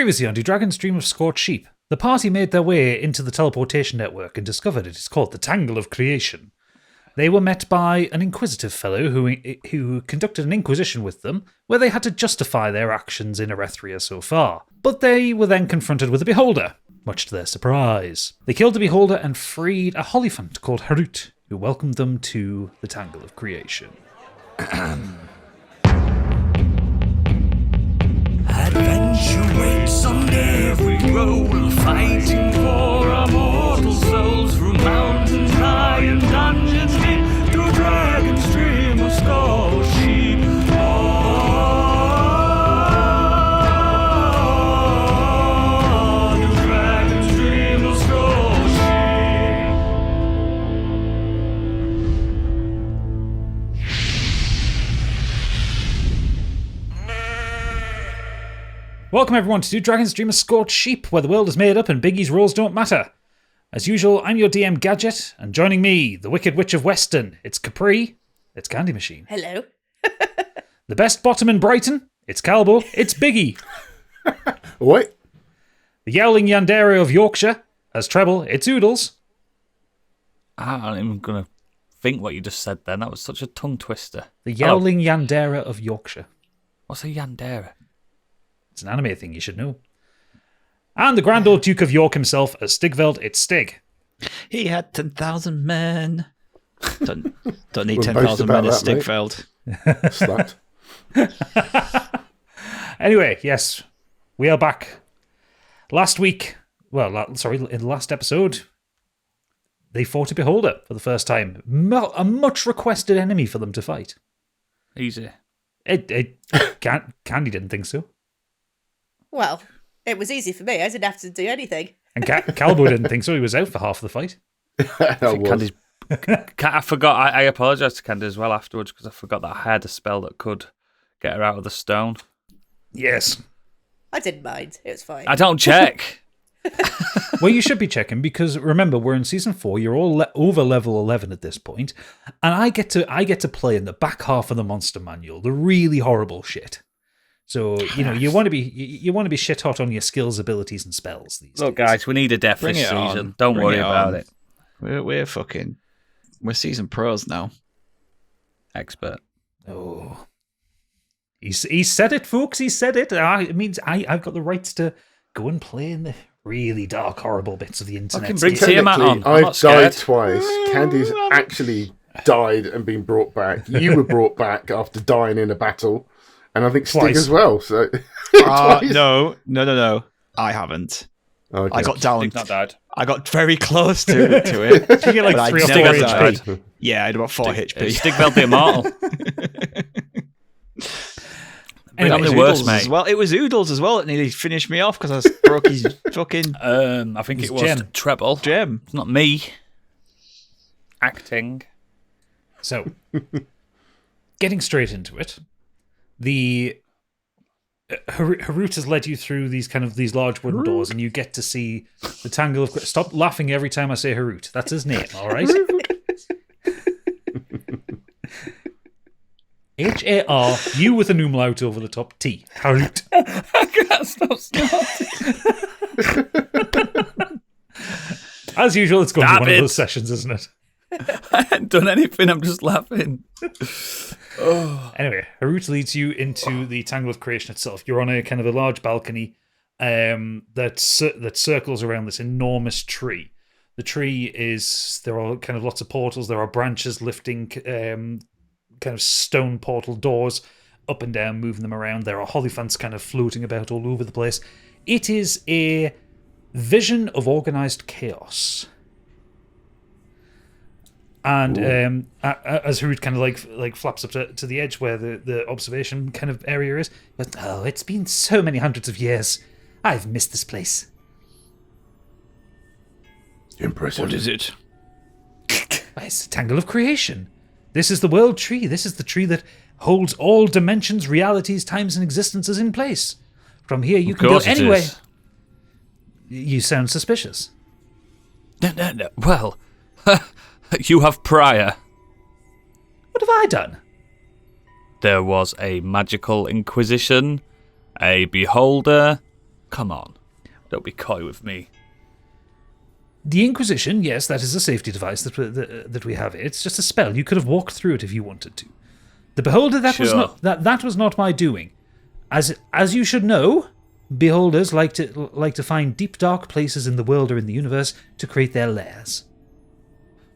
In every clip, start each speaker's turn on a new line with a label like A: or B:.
A: Previously on the Dragon's Dream of Scorched Sheep, the party made their way into the teleportation network and discovered it is called the Tangle of Creation. They were met by an inquisitive fellow who conducted an inquisition with them, where they had to justify their actions in Erethria so far. But they were then confronted with a beholder, much to their surprise. They killed the beholder and freed a Hollyphant called Harút, who welcomed them to the Tangle of Creation.
B: Adventure waits on every roll, fighting for our mortal souls through mountains high and dungeons deep, through Dragon's Dream of Scorched Sheep. Through Dragon's Dream of Scorched
A: Welcome everyone to Dragon's Dream of Scorched Sheep, where the world is made up and Biggie's rules don't matter. As usual, I'm your DM Gadget, and joining me, the Wicked Witch of Weston, it's Capri, it's Candy Machine.
C: Hello.
A: The best bottom in Brighton, it's Calbo, it's Biggie.
D: What?
A: The Yowling Yandere of Yorkshire, as Treble, it's Oodles.
E: I'm even going to think what you just said then. That was such a tongue twister.
A: The Yowling Yandere of Yorkshire.
E: What's a Yandere?
A: It's an anime thing you should know. And the Grand Old Duke of York himself, as Stigveld, it's Stig.
F: He had 10,000 men. Don't need
D: We'll
F: 10,000
D: boast
F: men
D: about
F: as
D: that, mate.
F: Stigfeld.
D: Slut.
A: Anyway, yes, we are back. Last week, in the last episode, they fought a beholder for the first time. A much requested enemy for them to fight.
E: Easy.
A: Candy didn't think so.
C: Well, it was easy for me. I didn't have to do anything.
A: And Calbo didn't think so. He was out for half the fight.
E: I forgot. I apologise to Candy as well afterwards because I forgot that I had a spell that could get her out of the stone.
A: Yes.
C: I didn't mind. It was fine.
E: I don't check.
A: Well, you should be checking because remember we're in season 4. You're all over level 11 at this point, and I get to play in the back half of the monster manual, the really horrible shit. So you want to be shit hot on your skills, abilities, and spells.
E: Look, guys, we need a death this season. Don't worry about it.
F: We're season pros now.
E: Expert.
A: Oh, he said it, folks. He said it. It means I've got the rights to go and play in the really dark, horrible bits of the internet.
E: Bring Tiamat on.
D: I've died twice. Candy's actually died and been brought back. You were brought back after dying in a battle. And I think Stig
A: Twice.
D: as well. So
F: No. I haven't.
D: Okay.
F: I got down.
E: Stig's not died.
F: I got very close to it.
A: You get like
F: but
A: 3 or 4
F: never
A: HP.
F: died. Yeah, I had about 4 HP.
E: Stigveld the Immortal.
A: Anyway,
E: I'm the
F: It was
E: worst,
F: Oodles
E: mate.
F: as well. It was Oodles as well that nearly finished me off because I broke his fucking
E: I think it was
A: Jen.
E: Treble.
F: gem.
E: It's not me. Acting.
A: So, getting straight into it, the Harút has led you through these large wooden doors, and you get to see the Tangle of. Stop laughing every time I say Harút. That's his name, all right. H-A-R-U with an umlaut over the top. T. Harút.
E: I can't stop snorting.
A: As usual, it's going to be
E: Stop
A: one
E: it.
A: of those sessions, isn't it?
E: I haven't done anything. I'm just laughing.
A: Anyway, Harút leads you into the Tangle of Creation itself. You're on a kind of a large balcony that circles around this enormous tree. The tree there are kind of lots of portals. There are branches lifting kind of stone portal doors up and down, moving them around. There are Hollyphants kind of floating about all over the place. It is a vision of organized chaos. And as Harút kind of like flaps up to the edge where the observation kind of area is, but it's been so many hundreds of years. I've missed this place.
D: Impressive.
F: What is it?
A: It's the Tangle of Creation. This is the world tree. This is the tree that holds all dimensions, realities, times, and existences in place. From here, you can go anywhere. You sound suspicious.
E: No. Well, you have prior.
A: What have I done?
E: There was a magical inquisition, a beholder, Come on. Don't be coy with me.
A: The Inquisition, yes, that is a safety device that we have. It's just a spell. You could have walked through it if you wanted to. The Beholder, that was not my doing. As you should know, Beholders like to find deep, dark places in the world or in the universe to create their lairs.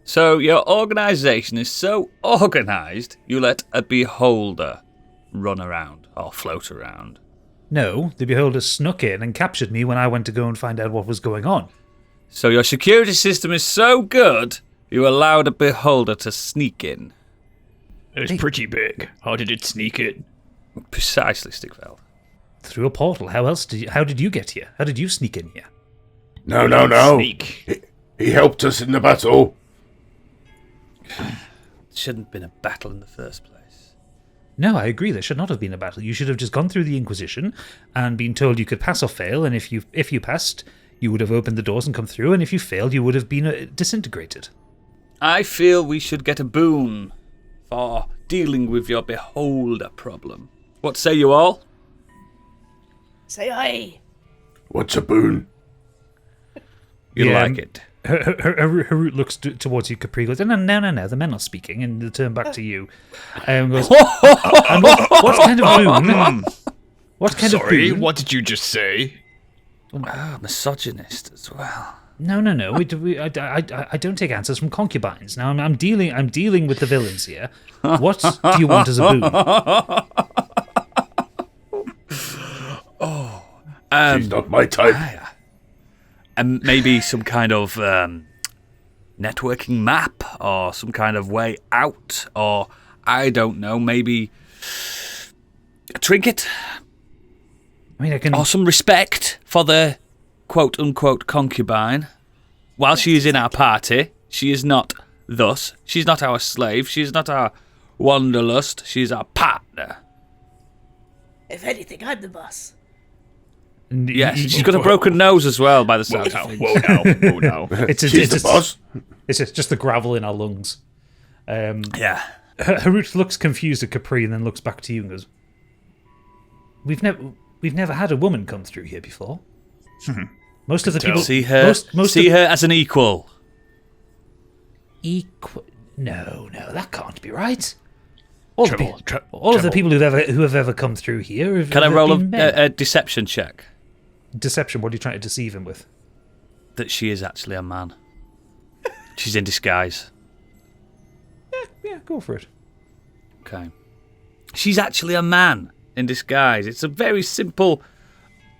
E: So your organisation is so organised, you let a Beholder run around or float around.
A: No, the Beholder snuck in and captured me when I went to go and find out what was going on.
E: So your security system is so good, you allowed a Beholder to sneak in.
F: It was pretty big. How did it sneak in?
E: Precisely, Stigveld.
A: Through a portal. How did you get here? How did you sneak in here?
D: No.
F: Sneak.
D: He helped us in the battle.
E: It shouldn't have been a battle in the first place.
A: No, I agree. There should not have been a battle. You should have just gone through the Inquisition and been told you could pass or fail, and if you passed, you would have opened the doors and come through, and if you failed, you would have been disintegrated.
E: I feel we should get a boon for dealing with your Beholder problem. What say you all?
C: Say aye.
D: What's a boon?
E: You like it.
A: Harút looks towards you, Capri, goes, no, the men are speaking, and they turn back to you. Goes, and what kind of boon? What kind of boon?
F: What did you just say?
E: Misogynist as well.
A: No. I don't take answers from concubines. Now I'm dealing with the villains here. What do you want as a boon?
D: She's not my type.
E: And maybe some kind of networking map, or some kind of way out, or I don't know, maybe a trinket.
A: I mean, I can.
E: Or some respect for the quote-unquote concubine. While she is in our party, she is not thus. She's not our slave. She's not our wanderlust. She's our partner.
C: If anything, I'm the boss.
E: Yes, she's got a broken nose as well, by the sound of things.
F: Whoa now.
D: She's the boss.
A: It's just the gravel in our lungs.
E: Yeah.
A: Harút looks confused at Capri and then looks back to you and goes, We've never had a woman come through here before. Most of the people
E: See her as an equal.
A: Equal? No, that can't be right. All of the
F: Trouble.
A: people who have ever come through here have.
E: Can I
A: have
E: roll
A: been men.
E: a deception check?
A: Deception? What are you trying to deceive him with?
E: That she is actually a man. She's in disguise.
A: Yeah, go for it.
E: Okay. She's actually a man in disguise. It's a very simple,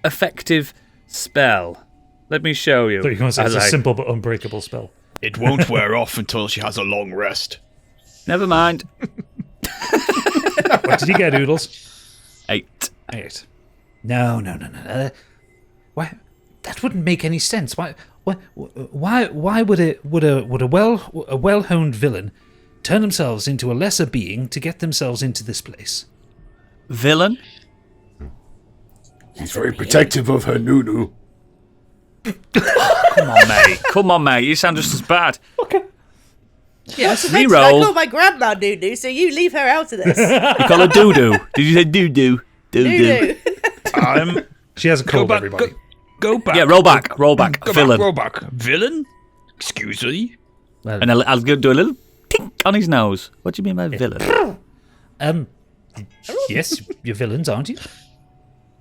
E: effective spell. Let me show you.
A: So you're going to say it's a simple but unbreakable spell.
F: It won't wear off until she has a long rest.
E: Never mind.
A: What did you get, Oodles?
E: 8.
A: 8. No. Why? That wouldn't make any sense. Why would a well-honed villain turn themselves into a lesser being to get themselves into this place?
E: Villain?
D: He's very protective of her Nunu.
E: Come on, mate. You sound just as bad.
A: Okay.
C: Yeah, so
E: Reroll.
C: I call my grandma Nunu, so you leave her out of this.
E: You call her doo-doo. Did you say doo-doo? Doo-doo.
C: Nunu.
A: She has a cold, everybody.
F: Go back.
E: Yeah, roll back. Villain.
F: Roll back. Villain? Excuse me?
E: And I'll do a little tink on his nose. What do you mean by villain?
A: Yes, you're villains, aren't you?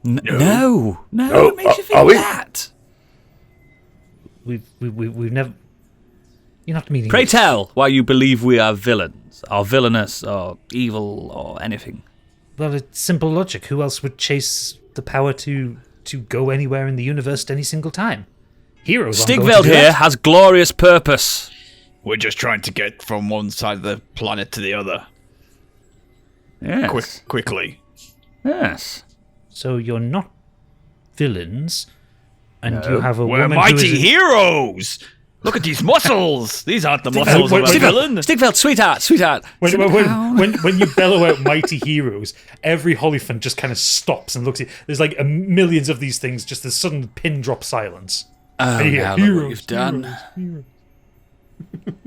E: No.
D: Oh,
E: What makes you
D: are
E: think
D: we?
E: that?
A: We've never. You're not meaning.
E: Pray tell why you believe we are villains, or villainous, or evil, or anything.
A: Well, it's simple logic. Who else would chase the power to go anywhere in the universe at any single time? Heroes. aren't going to
E: Stigveld
A: do
E: here
A: that.
E: has glorious purpose.
F: We're just trying to get from one side of the planet to the other.
E: Yes.
F: Quickly.
E: Yes.
A: So you're not villains, and you have a
F: We're
A: woman
F: mighty
A: who is
F: heroes! Look at these muscles! These aren't the muscles of a villain.
E: Stigveld, sweetheart.
A: When you bellow out mighty heroes, every Hollyphant just kind of stops and looks at you. There's like millions of these things, just this sudden pin drop silence.
E: Oh,
A: And you hear,
E: now look what
A: "Heroes,
E: you've done.
A: heroes."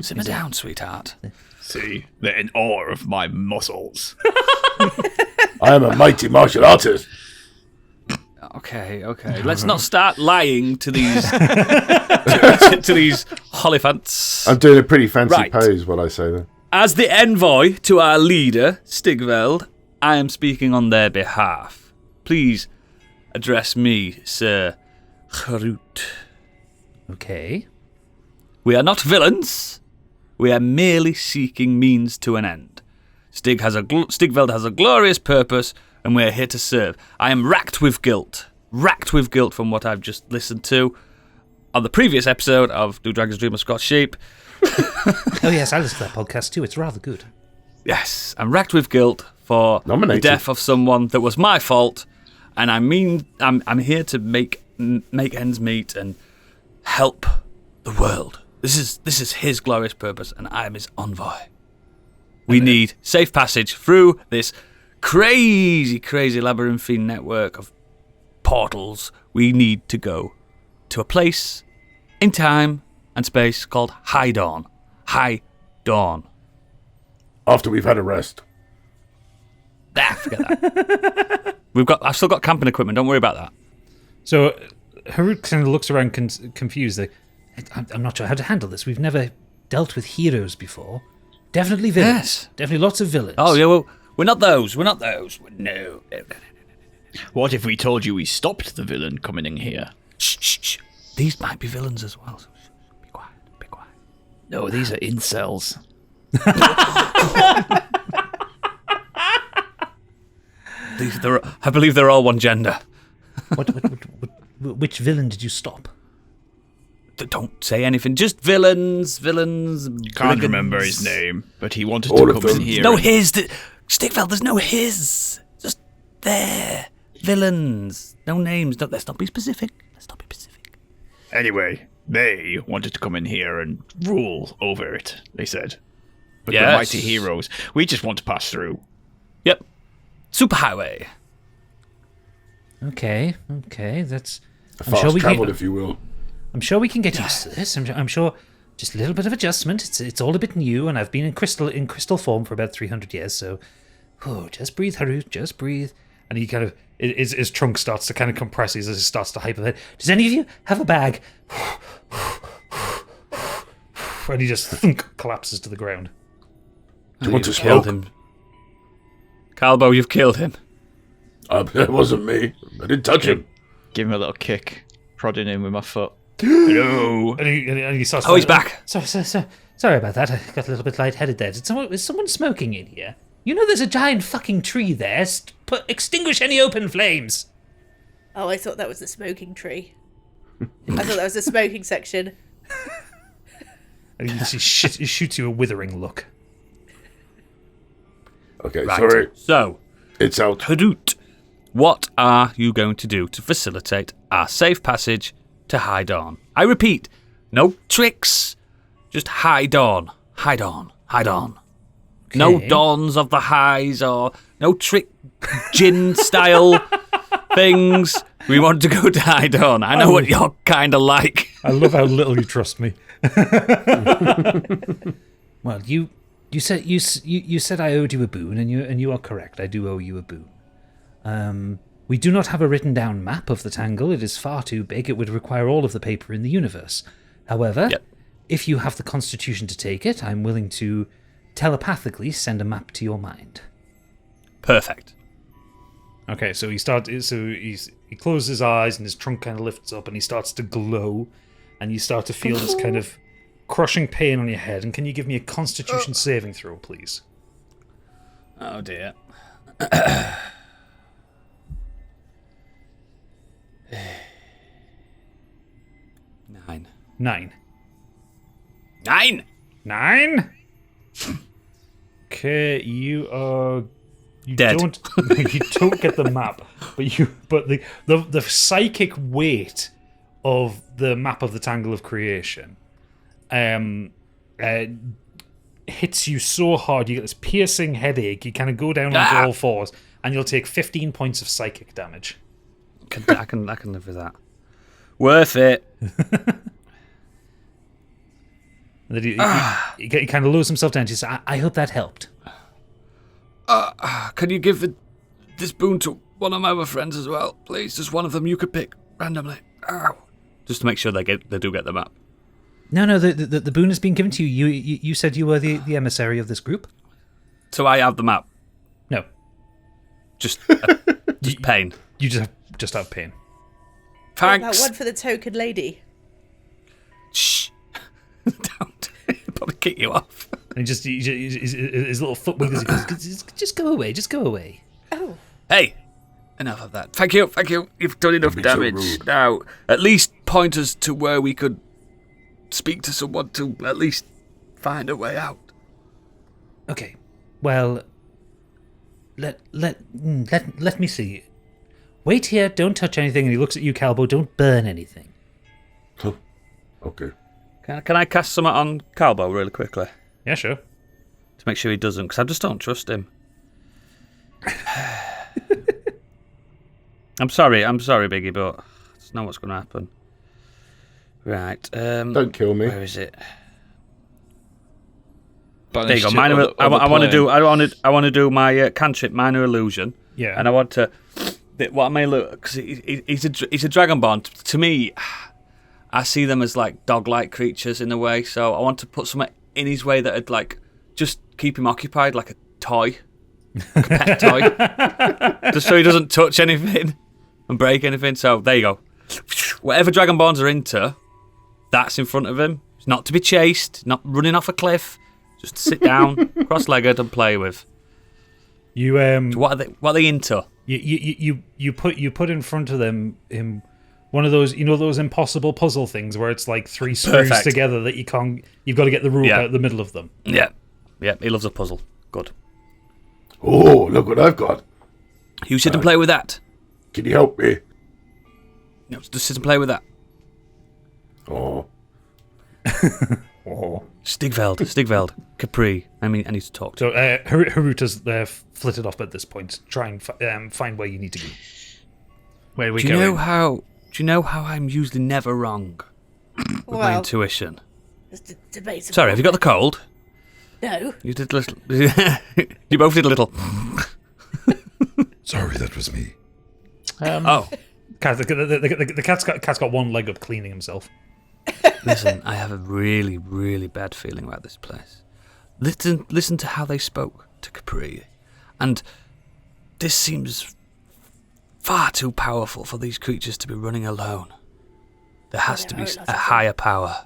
E: Simmer down, sweetheart.
F: See, they're in awe of my muscles.
D: I am a mighty martial artist.
E: Okay. Let's not start lying to these to these Hollyphants.
D: I'm doing a pretty fancy
E: Right.
D: pose while I say that.
E: As the envoy to our leader, Stigveld, I am speaking on their behalf. Please address me, Sir Harút.
A: Okay.
E: We are not villains. We are merely seeking means to an end. Stigveld has a glorious purpose, and we are here to serve. I am racked with guilt from what I've just listened to on the previous episode of Do Dragons Dream of Scorched Sheep.
A: Oh, yes, I listened to that podcast too. It's rather good.
E: Yes, I'm racked with guilt for
D: Nominated.
E: the death of someone that was my fault, and I'm here to make ends meet and help the world. This is his glorious purpose, and I am his envoy. We need safe passage through this crazy labyrinthine network of portals. We need to go to a place in time and space called High Dawn. High Dawn.
D: After we've had a rest.
E: Forget that. I've still got camping equipment. Don't worry about that.
A: So Harút kind of looks around confused. Like, I'm not sure how to handle this. We've never dealt with heroes before. Definitely villains.
E: Yes.
A: Definitely lots of villains.
E: Oh yeah, well, we're not those. No.
F: What if we told you we stopped the villain coming in here?
E: Shh. These might be villains as well. So be quiet.
F: No, these are incels.
E: I believe they're all one gender.
A: Which villain did you stop?
E: Don't say anything. Just villains.
F: Can't remember his name, but he wanted
D: All
F: to
D: of
F: come in
D: them.
F: here.
E: No,
F: and-
E: his. Stigveld, there's no his. Just there. Villains. No names. Let's not be specific.
F: Anyway, they wanted to come in here and rule over it, they said. But
E: Yes.
F: we're mighty heroes. We just want to pass through.
E: Yep. Superhighway.
A: Okay. That's.
D: A fast travel, if you will.
A: I'm sure we can get used to this. I'm sure just a little bit of adjustment. It's all a bit new, and I've been in crystal form for about 300 years. So, just breathe, Harút. Just breathe. And he kind of his trunk starts to kind of compress as he starts to hyperventilate. Does any of you have a bag? And he just collapses to the ground.
D: Do you want to
E: You've killed
D: smoke?
E: him. Calbo, you've killed him.
D: It wasn't me. I didn't touch him.
F: Give him a little kick, prodding him with my foot. Hello.
A: And he starts.
E: Oh, he's back.
A: Sorry about that. I got a little bit lightheaded there. Is someone smoking in here? You know, there's a giant fucking tree there. Extinguish any open flames.
C: Oh, I thought that was the smoking tree. I thought that was the smoking section.
A: And he shoots you a withering look.
D: Okay,
E: Right.
D: sorry.
E: So,
D: It's out.
E: Harút, what are you going to do to facilitate our safe passage to High Dawn? I repeat, no tricks, just High Dawn. High Dawn. No
A: Okay.
E: dawns of the highs or no trick gin style things. We want to go to High Dawn. I know what you're kind of like.
A: I love how little you trust me. Well, you said I owed you a boon, and you are correct. I do owe you a boon. We do not have a written down map of the Tangle. It is far too big. It would require all of the paper in the universe. However,
E: Yep.
A: if you have the constitution to take it, I'm willing to telepathically send a map to your mind.
E: Perfect.
A: Okay, so he closes his eyes and his trunk kind of lifts up and he starts to glow, and you start to feel this kind of crushing pain on your head. And can you give me a Constitution saving throw, please?
E: Oh dear. Nine.
A: 9. Okay, you
E: Dead.
A: You don't get the map, but the psychic weight of the map of the Tangle of Creation hits you so hard you get this piercing headache. You kind of go down onto all fours, and you'll take 15 points of psychic damage.
E: I can live with that. Worth it.
A: And then he kind of lowers himself down. He says, I hope that helped.
E: Can you give this boon to one of my other friends as well, please. Just one of them you could pick randomly. Ow. Just to make sure they do get the map.
A: No, the boon has been given to you. You said you were the emissary of this group.
E: So I have the map.
A: No.
E: Just pain.
A: You just have pain.
E: Thanks.
C: That one for the token lady.
E: Shh. Don't. He'll probably kick you off.
A: And his little foot wiggles. He goes, just go away. Just go away.
C: Oh.
E: Hey. Enough of that. Thank you. You've done enough damage.
D: So
E: now, at least point us to where we could speak to someone to at least find a way out.
A: Okay. Well, let me see. Wait here. Don't touch anything. And he looks at you, Calbo. Don't burn anything.
D: Oh, okay.
E: Can I cast something on Calbo really quickly?
A: Yeah, sure.
E: To make sure he doesn't, because I just don't trust him. I'm sorry, Biggie, but that's not what's going to happen. Right.
D: Don't kill me.
E: Where is it?
F: There
E: you go. I want to do my cantrip, minor illusion.
A: Yeah.
E: And I want to. What I may look, because he's a dragonborn. To me, I see them as like dog-like creatures in a way. So I want to put something in his way that would like just keep him occupied, like a toy, like a pet toy, just so he doesn't touch anything and break anything. So there you go. Whatever dragonborns are into, that's in front of him. It's not to be chased, not running off a cliff. Just sit down, cross-legged, and play with.
A: You
E: So what are they into?
A: You put in front of them him one of those, those impossible puzzle things where it's like three screws
E: Perfect.
A: together that you can't. You've got to get the rope
E: Yeah.
A: out the middle of them.
E: Yeah. He loves a puzzle. Good.
D: Oh, look what I've got.
E: You sit and play with that.
D: Can you help me?
E: No, just sit and play with that.
D: Oh.
E: Stigveld, Capri. I need to talk to.
A: So Harút has flitted off at this point. Try and find where you need to go.
F: Where are we
E: Do you
F: going?
E: know how I'm usually never wrong with my
C: Well,
E: intuition?
C: it's debatable.
E: Sorry, have you got the cold?
C: No.
E: You did a little. You both did a little.
G: Sorry, that was me.
E: Oh,
A: The cat's got one leg up cleaning himself.
E: listen, I have a really, really bad feeling about this place. Listen to how they spoke to Capri, and this seems far too powerful for these creatures to be running alone. There has to be a higher power.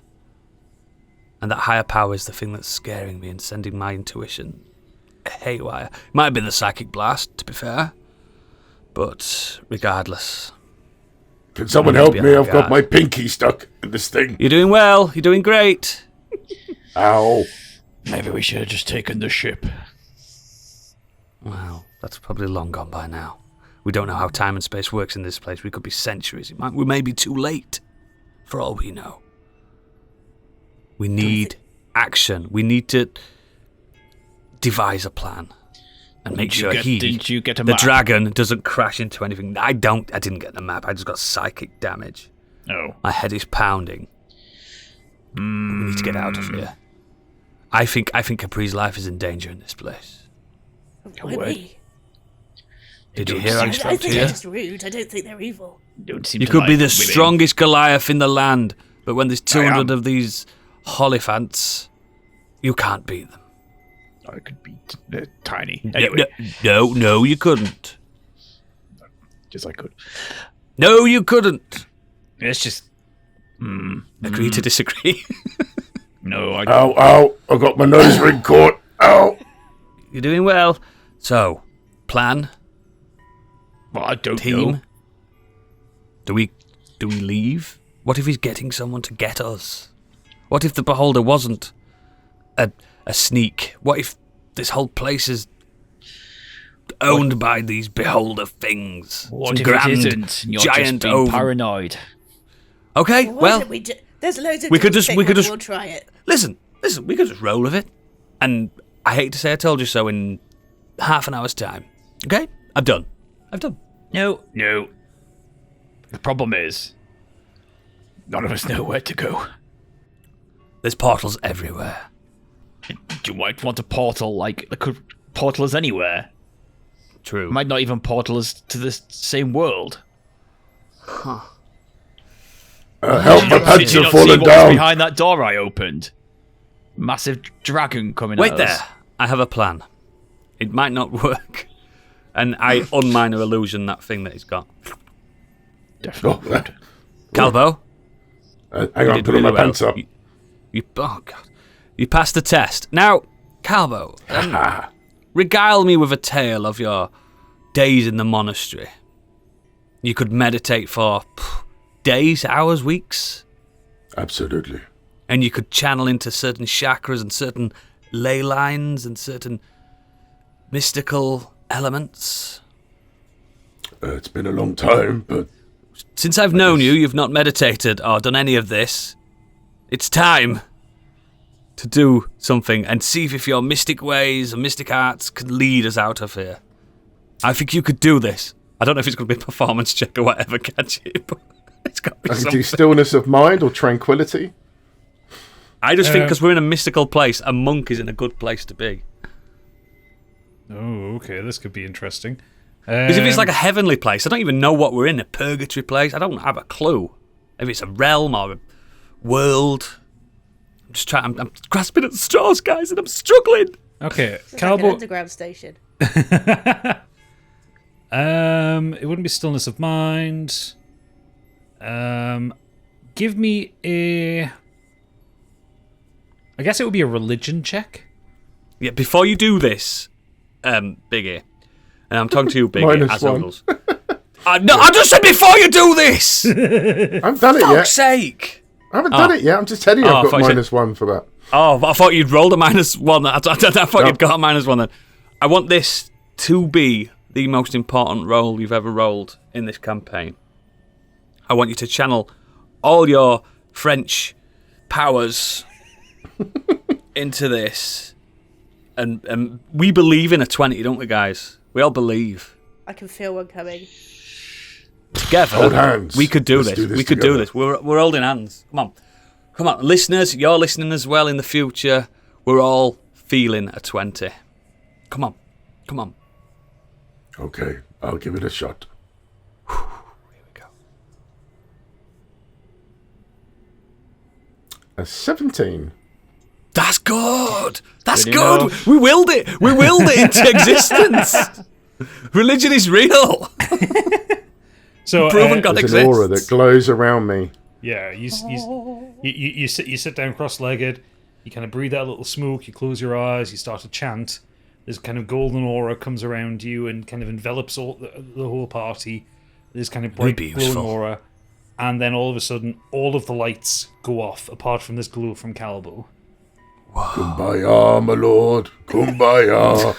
E: And that higher power is the thing that's scaring me and sending my intuition haywire. It might have been the psychic blast, to be fair. But regardless.
D: Can someone help me? I've got my pinky stuck in this thing.
E: You're doing well. You're doing great.
D: Ow.
F: Maybe we should have just taken the ship.
E: Well, that's probably long gone by now. We don't know how time and space works in this place. We could be centuries. We may be too late, for all we know. We need action. We need to devise a plan and make sure
F: Didn't you get a
E: the
F: map?
E: dragon doesn't crash into anything. I didn't get the map. I just got psychic damage.
F: No.
E: My head is pounding. We need to get out of here. I think Capri's life is in danger in this place.
C: Why me?
E: Did you hear how
C: I
E: he
C: think
E: spoke to
C: they're
E: you?
C: just rude. I don't think they're evil.
F: Don't seem
E: You
F: to
E: could be
F: like
E: the
F: women.
E: strongest Goliath in the land, but when there's 200
F: am.
E: of these Hollyphants, you can't beat them.
F: I could be tiny. Anyway,
E: No, you couldn't.
F: just I could.
E: No, you couldn't.
F: It's just.
E: Agree to disagree.
F: No, I.
D: Ow. I got my nose ring caught. Ow.
E: You're doing well. So, plan,
F: Well, I don't
E: team.
F: know.
E: Do we leave? What if he's getting someone to get us? What if the beholder wasn't a sneak? What if this whole place is owned by these beholder things?
F: What
E: Some
F: if
E: grand,
F: it isn't? You're just
E: giant
F: being
E: over-
F: paranoid.
E: Okay,
C: Why
E: well,
C: don't we there's loads of
E: we could
C: different
E: just- we could
C: things,
E: just-
C: We'll try it.
E: listen, we could just roll with it. And I hate to say I told you so in half an hour's time. Okay? I've done.
F: No. The problem is, none of us know where to go.
E: There's portals everywhere.
F: You might want a portal, like, there could portal us anywhere.
E: True.
F: Might not even portal us to the same world.
D: Help, my pants
F: Did you
D: are
F: not see
D: falling
F: what was
D: down.
F: behind that door I opened? Massive dragon coming
E: Wait
F: at
E: there.
F: us.
E: I have a plan. It might not work. And I unminor illusion that thing that he's got.
F: Definitely would.
E: Calbo,
D: Hang
E: you
D: on,
E: did
D: putting
E: really
D: my
E: well.
D: pants up.
E: Oh God. You passed the test. Now, Calbo, regale me with a tale of your days in the monastery. You could meditate for days, hours, weeks,
D: Absolutely.
E: and you could channel into certain chakras and certain ley lines and certain mystical elements.
D: It's been a long time, but
E: Since I've known you, you've not meditated or done any of this. It's time to do something and see if your mystic ways and mystic arts can lead us out of here. I think you could do this. I don't know if it's going to be a performance check or whatever, catch it, but it's got to be
D: I can
E: something.
D: do stillness of mind or tranquility.
E: I just think because we're in a mystical place, a monk is in a good place to be.
A: Oh, okay, this could be interesting.
E: Because if it's like a heavenly place, I don't even know what we're in, a purgatory place. I don't have a clue. If it's a realm or a world. I'm just trying, I'm grasping at straws, guys, and I'm struggling.
A: Okay,
C: It's like an
A: Calbo.
C: underground station.
A: It wouldn't be stillness of mind. Give me a. I guess it would be a religion check.
E: Yeah, before you do this, Biggie, and I'm talking to you, Biggie,
D: Minus
E: as
D: one.
E: uncles. No, I just said before you do this!
D: I haven't done it
E: Fuck's
D: yet.
E: sake!
D: I haven't done it yet. I'm just telling you,
E: Oh, I
D: I've
E: thought
D: got
E: you
D: minus one for that.
E: Oh, I thought you'd rolled a -1. I thought you'd got a -1 then. I want this to be the most important roll you've ever rolled in this campaign. I want you to channel all your French powers into this. And we believe in a 20, don't we, guys? We all believe.
C: I can feel one coming.
E: Together,
D: Hold hands.
E: we could do
D: Let's
E: this.
D: do this
E: We could do
D: together.
E: this. We're holding hands. Come on, listeners. You're listening as well in the future. We're all feeling a 20. Come on.
D: Okay, I'll give it a shot.
E: Here we go.
D: A 17.
E: That's good. That's
F: Good
E: good.
F: enough.
E: We willed it. We willed it into existence. Religion is real.
A: So
E: Proven God
D: There's an aura that
E: exists.
D: glows around me.
A: yeah, you sit down cross-legged. You kind of breathe out a little smoke. You close your eyes. You start to chant. This kind of golden aura comes around you and kind of envelops the whole party. This kind of bright
E: Very
A: glowing
E: beautiful.
A: aura, and then all of a sudden, all of the lights go off, apart from this glow from Calbo.
D: Kumbaya, my lord. Kumbaya.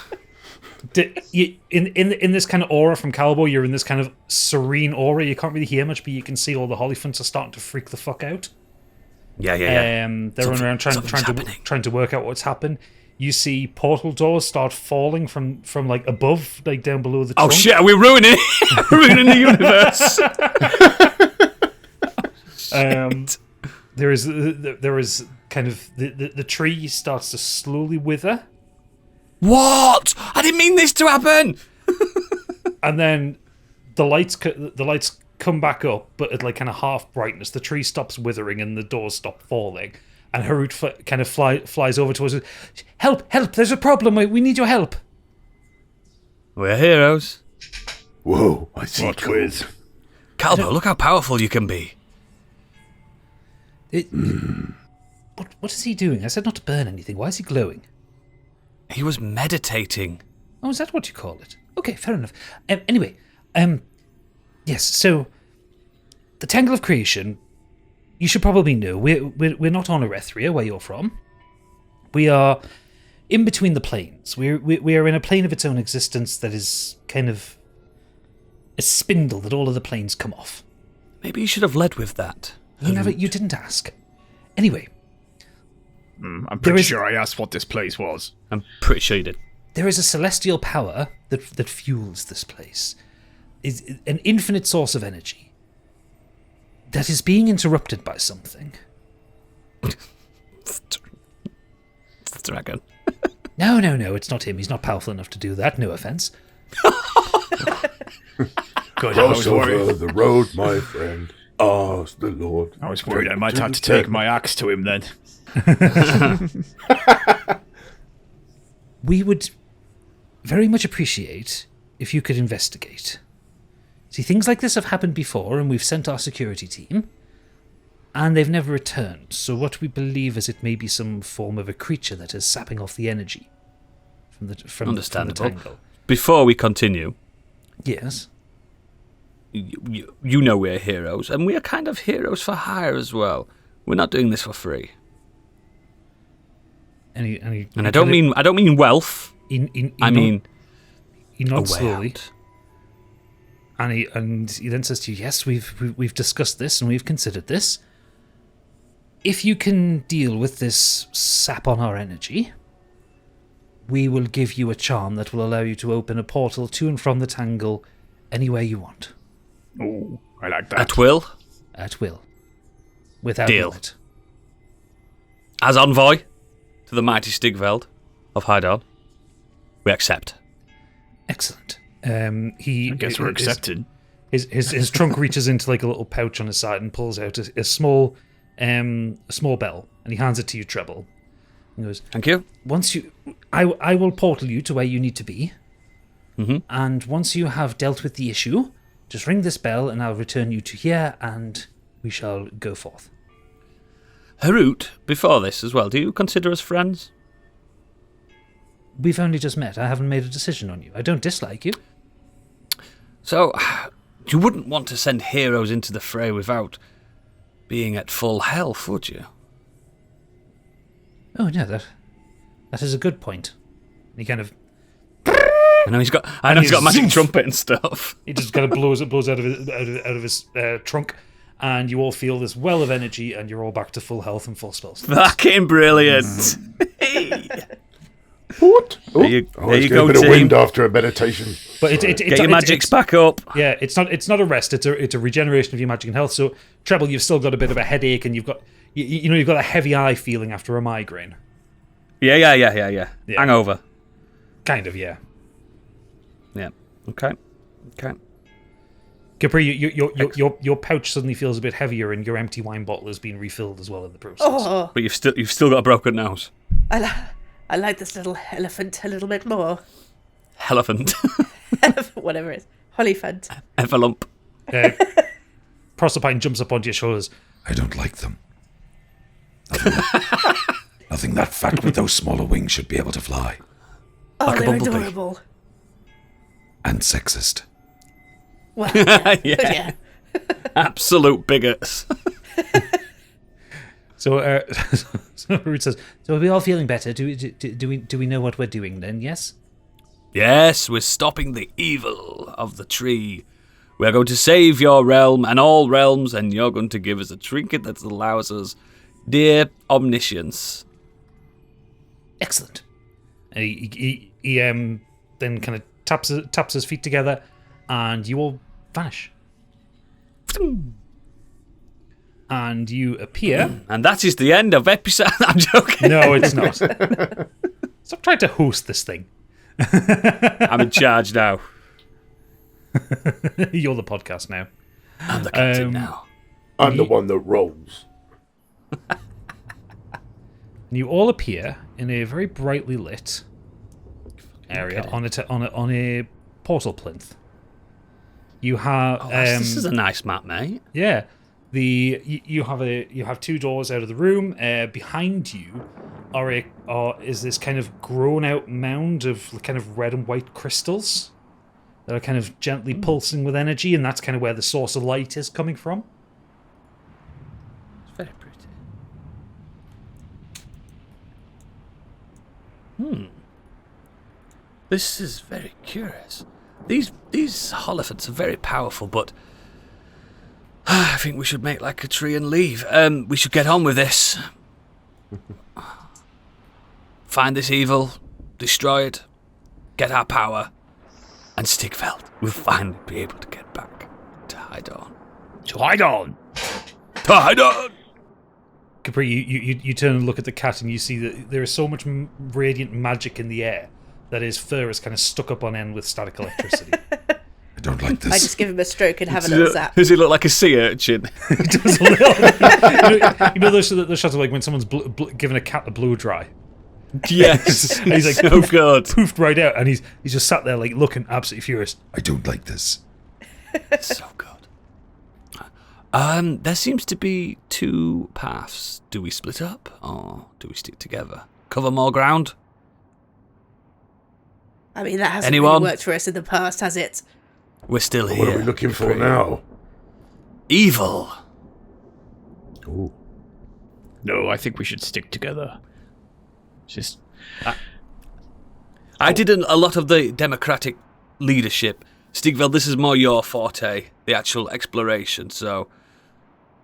A: In this kind of aura from Calbo, you're in this kind of serene aura. You can't really hear much, but you can see all the Hollyphants are starting to freak the fuck out.
E: Yeah.
A: They're running around trying to work out what's happened. You see portal doors start falling from like above, like down below the trunk.
E: Oh shit! Are we ruining it? Ruining the universe.
A: There is kind of the tree starts to slowly wither,
E: What? I didn't mean this to happen.
A: and then the lights come back up, but at like kind of half brightness. The tree stops withering and the doors stop falling. And Harút kind of flies over to us. Help! There's a problem. We need your help.
E: We're heroes.
D: Whoa, I see
F: What
D: gold.
F: with?
E: Calbo, look how powerful you can be.
A: What is he doing? I said not to burn anything. Why is he glowing?
E: He was meditating.
A: Oh, is that what you call it? Okay, fair enough. Anyway, yes. So, the Tangle of Creation. You should probably know we're not on Erethria, where you're from. We are in between the planes. We are in a plane of its own existence that is kind of a spindle that all of the planes come off.
E: Maybe you should have led with that.
A: You didn't ask. Anyway,
F: I'm pretty sure I asked what this place was.
E: I'm pretty sure you did.
A: there is a celestial power that fuels this place. Is an infinite source of energy that is being interrupted by something.
E: It's the dragon.
A: No, it's not him. He's not powerful enough to do that. No offense.
F: Good, I was
D: Cross over
F: worried.
D: the road, my friend. Ask the Lord.
F: I was worried I might have to take my axe to him then.
A: We would very much appreciate if you could investigate. See, things like this have happened before, and we've sent our security team, and they've never returned. So what we believe is it may be some form of a creature that is sapping off the energy from the
E: Understandable.
A: Tangle.
E: Before we continue,
A: Yes.
E: you know we're heroes, and we are kind of heroes for hire as well. We're not doing this for free. And I don't mean wealth. I mean
A: he
E: a
A: nods
E: way
A: slowly,
E: out.
A: and he then says to you, "Yes, we've discussed this and we've considered this. If you can deal with this sap on our energy, we will give you a charm that will allow you to open a portal to and from the Tangle anywhere you want,
F: Oh, I like that.
E: At will,
A: at will, without
E: Deal.
A: limit."
E: as envoy to the mighty Stigveld of Hydon, we accept.
A: Excellent.
F: I guess we're accepted.
A: His trunk reaches into like a little pouch on his side and pulls out a small bell, and he hands it to you, Treble. He goes,
E: Thank you.
A: "Once you, I will portal you to where you need to be,
E: Mhm.
A: and once you have dealt with the issue, just ring this bell, and I'll return you to here, and we shall go forth."
E: Harút, before this as well, do you consider us friends?
A: We've only just met. I haven't made a decision on you. I don't dislike you.
E: So, you wouldn't want to send heroes into the fray without being at full health, would you?
A: Oh no, that is a good point. And he kind of
E: I know he's got
A: he's
E: magic
A: zoof.
E: trumpet and stuff.
A: He just kind of blows out of his trunk, and you all feel this well of energy, and you're all back to full health and full spells.
E: Fucking brilliant. Hey.
D: What? Oh,
E: There you
D: always get
E: go,
D: a bit of
E: team.
D: wind after a meditation.
A: But
E: Get your magics back up.
A: Yeah, it's not a rest. It's a regeneration of your magic and health. So Treble, you've still got a bit of a headache, and you've got you've got a heavy eye feeling after a migraine.
E: Yeah. Hangover.
A: Kind of, yeah.
E: Yeah. Okay.
A: Capri, your pouch suddenly feels a bit heavier, and your empty wine bottle has been refilled as well in the process.
C: Oh,
E: But you've still got a broken nose.
C: I like this little elephant a little bit more.
E: Elephant.
C: Whatever it is. Hollyphant.
E: Everlump.
A: Proserpine jumps up onto your shoulders.
G: I don't like them. Nothing that fat with those smaller wings should be able to fly.
C: Oh,
E: Like a
C: they're
E: bumblebee.
C: adorable.
G: And sexist.
C: Well,
E: Yeah.
C: yeah.
E: Absolute bigots.
A: So Harút says, "So are we all feeling better? Do we know what we're doing then? Yes."
E: Yes, we're stopping the evil of the tree. We're going to save your realm and all realms, and you're going to give us a trinket that allows us dear omniscience.
A: Excellent. And he then kind of taps his feet together, and you all vanish. And you appear.
E: And that is the end of episode. I'm joking.
A: No, it's not. Stop trying to host this thing.
E: I'm in charge now.
A: You're the podcast now.
E: I'm the captain now.
D: I'm the one that rolls.
A: And you all appear in a very brightly lit area on a portal plinth. You have
E: This is a nice map, mate.
A: yeah. You have two doors out of the room. Behind you is this kind of grown out mound of kind of red and white crystals that are kind of gently pulsing with energy, and that's kind of where the source of light is coming from.
E: It's very pretty. This is very curious. These holophants are very powerful, but I think we should make like a tree and leave. We should get on with this. Find this evil, destroy it, get our power, and Stigveld will finally be able to get back to Hydon.
F: To hide on.
E: To Hydon!
A: Capri, you turn and look at the cat, and you see that there is so much radiant magic in the air that his fur is kind of stuck up on end with static electricity.
G: I don't like
C: I
G: this.
C: just give him a stroke and have a little zap.
E: Does he look like a sea urchin?
A: It does a little. You know the shots of like when someone's giving a cat a blow dry.
E: Yes.
A: And he's like
E: so good.
A: poofed right out, and he's just sat there like looking absolutely furious.
G: I don't like this.
E: So good. There seems to be 2 paths. Do we split up or do we stick together? Cover more ground?
C: I mean, that hasn't
E: Anyone?
C: really worked for us in the past, has it?
E: We're still here.
D: What are we looking for now?
E: Evil.
D: Ooh.
F: No, I think we should stick together. Just
E: I did a lot of the democratic leadership. Stigveld, this is more your forte, the actual exploration, so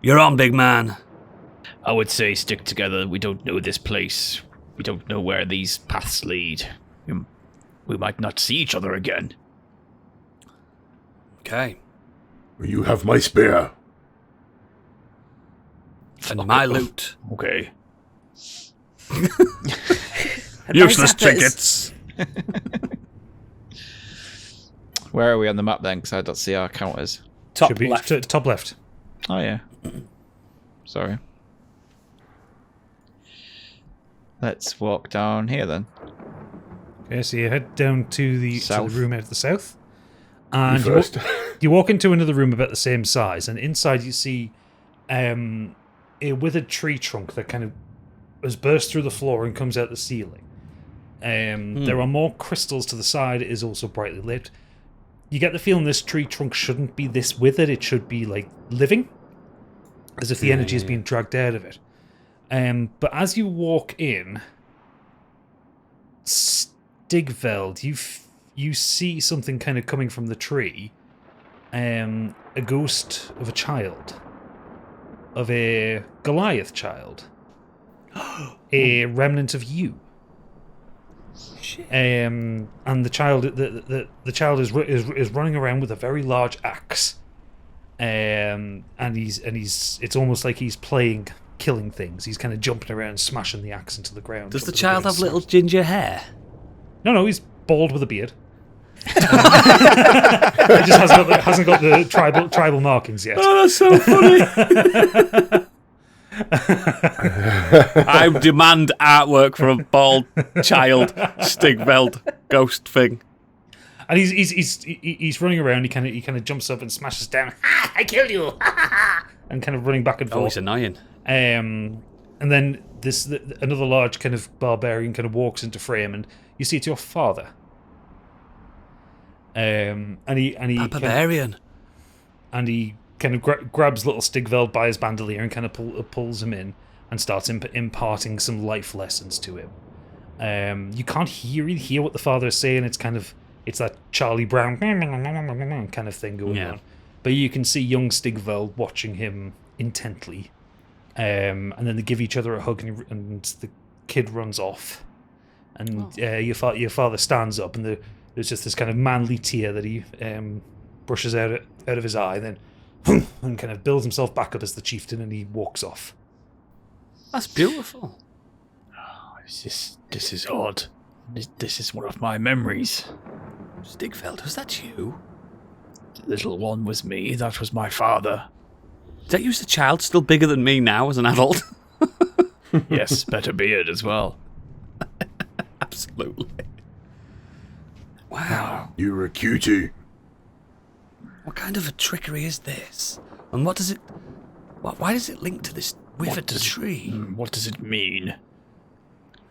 E: you're on, big man.
F: I would say stick together. We don't know this place. We don't know where these paths lead. We might not see each other again.
E: Okay.
D: You have my spear.
E: And my loot.
F: Okay.
E: Useless
C: zappers.
E: trinkets.
H: Where are we on the map then? Because I don't see our counters.
E: Top
A: Should be
E: left.
A: top left.
H: Oh, yeah. Sorry. Let's walk down here then.
A: Okay, so you head down to the
H: South.
A: room out of the south, and
D: You first.
A: you walk into another room about the same size, and inside you see a withered tree trunk that kind of has burst through the floor and comes out the ceiling. There are more crystals to the side. It is also brightly lit. You get the feeling this tree trunk shouldn't be this withered. It should be like living, as if the energy is being dragged out of it. But as you walk in, Stigveld, you see something kind of coming from the tree. A ghost of a child, of a Goliath child, a remnant of you. And the child, the child is running around with a very large axe, and he's it's almost like he's playing killing things. He's kind of jumping around, smashing the axe into the ground.
E: Does the
A: jumping
E: child
A: around,
E: have little ginger hair?
A: No, he's bald with a beard. He just hasn't got the tribal markings yet.
E: Oh, that's so funny. I demand artwork for a bald child Stigveld ghost thing.
A: And he's running around. He kind of jumps up and smashes down. I killed you! And kind of running back and forth.
E: Oh, he's annoying.
A: And then another large kind of barbarian kind of walks into frame, and you see it's your father. And he
E: Barbarian.
A: and he kind of grabs little Stigveld by his bandolier and kind of pulls him in and starts imparting some life lessons to him. You can't really hear what the father is saying. It's that Charlie Brown kind of thing going on. But you can see young Stigveld watching him intently. And then they give each other a hug, and the kid runs off. And your father stands up, and there's just this kind of manly tear that he brushes out of his eye, then and kind of builds himself back up as the chieftain, and he walks off.
E: That's beautiful.
F: This is odd. This is one of my memories.
E: Stigveld, was that you?
F: The little one was me. That was my father.
E: Is that you as a child, still bigger than me now as an adult?
F: Yes, better beard as well.
E: Absolutely. Wow.
D: You're a cutie.
E: What kind of a trickery is this? And what does it... Why does it link to this withered tree?
F: What does it mean?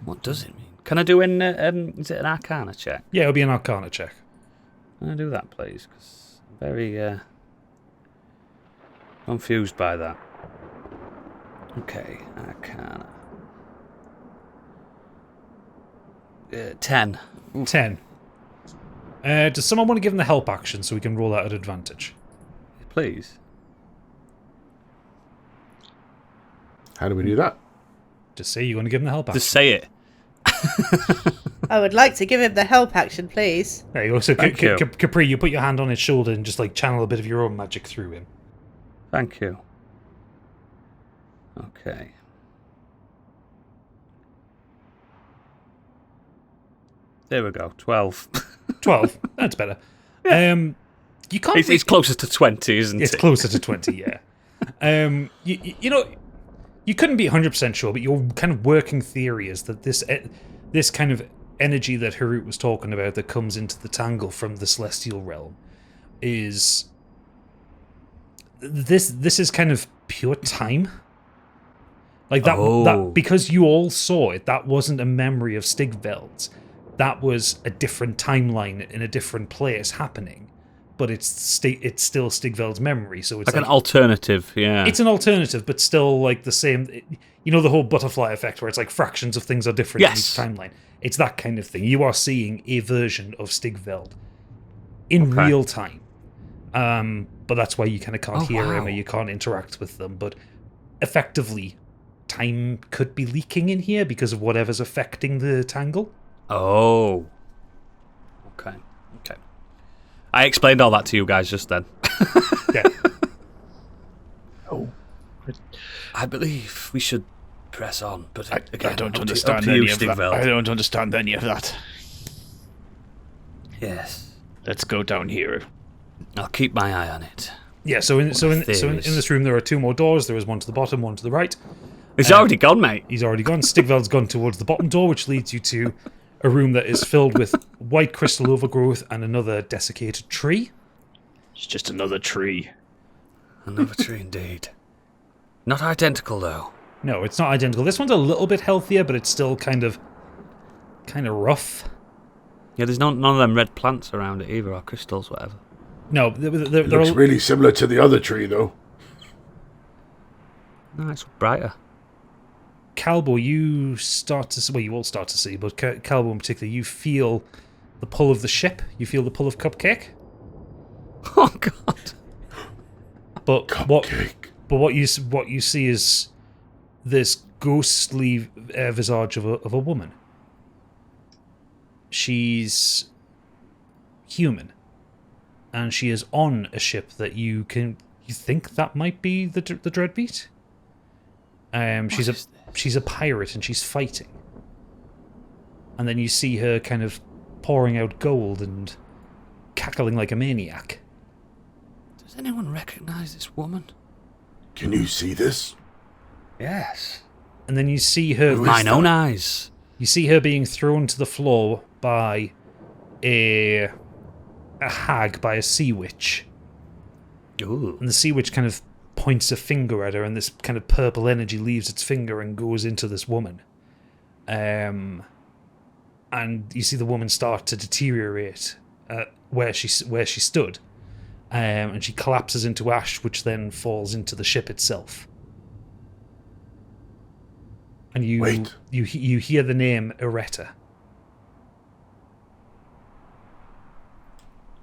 E: What does it mean? Can I do is it an Arcana check?
A: Yeah, it'll be an Arcana check.
E: Can I do that, please? 'Cause I'm very confused by that. Okay, Arcana. 10.
A: 10. Does someone want to give him the help action so we can roll out at advantage?
E: Please.
D: How do we do that?
A: Just say you want to give him the help action.
E: Just say it.
C: I would like to give him the help action, please.
A: There you go. So
E: Thank you.
A: Capri, you put your hand on his shoulder and just like channel a bit of your own magic through him.
E: Thank you. Okay. There we go. 12.
A: 12. That's better. you can't.
E: It's closer to 20, isn't it?
A: It's closer to 20, yeah. You know, you couldn't be 100% sure, but your kind of working theory is that this kind of energy that Harút was talking about that comes into the Tangle from the celestial realm is this is kind of pure time. Like that because you all saw it, that wasn't a memory of Stigveld's. That was a different timeline in a different place happening. But it's still Stigveld's memory, so it's
E: like an alternative, yeah.
A: It's an alternative, but still like the same. You know the whole butterfly effect, where it's like fractions of things are different in each timeline. It's that kind of thing. You are seeing a version of Stigveld in real time, but that's why you kind of can't hear him or you can't interact with them. But effectively, time could be leaking in here because of whatever's affecting the Tangle.
E: Oh, okay. I explained all that to you guys just then.
A: Yeah.
E: I believe we should press on, but again,
F: I don't
E: up
F: understand
E: to you,
F: any of that.
E: Stigveld.
F: I don't understand any of that.
E: Yes.
F: Let's go down here.
E: I'll keep my eye on it.
A: Yeah. So in this room there are two more doors. There is one to the bottom, one to the right.
E: He's already gone, mate.
A: He's already gone. Stigveld's gone towards the bottom door, which leads you to a room that is filled with white crystal overgrowth and another desiccated tree.
F: It's just another tree.
E: Another tree indeed. Not identical, though.
A: No, it's not identical. This one's a little bit healthier, but it's still kind of rough.
E: Yeah, there's none of them red plants around it either, or crystals, whatever.
A: No,
D: It looks really similar to the other tree, though.
E: No, it's brighter.
A: Calbo, you all start to see, but Calbo in particular, you feel the pull of the ship. You feel the pull of Cupcake.
E: Oh God!
A: But
D: Cupcake.
A: what you see is this ghostly visage of a woman. She's human, and she is on a ship that you think that might be the Dreadbeat. She's a pirate and she's fighting. And then you see her kind of pouring out gold and cackling like a maniac.
E: Does anyone recognize this woman?
D: Can you see this?
E: Yes.
A: And then you see her...
E: With mine own eyes.
A: You see her being thrown to the floor by a hag, by a sea witch.
E: Ooh.
A: And the sea witch kind of points a finger at her, and this kind of purple energy leaves its finger and goes into this woman. And you see the woman start to deteriorate where she stood. And she collapses into ash, which then falls into the ship itself. And you hear the name Eretta.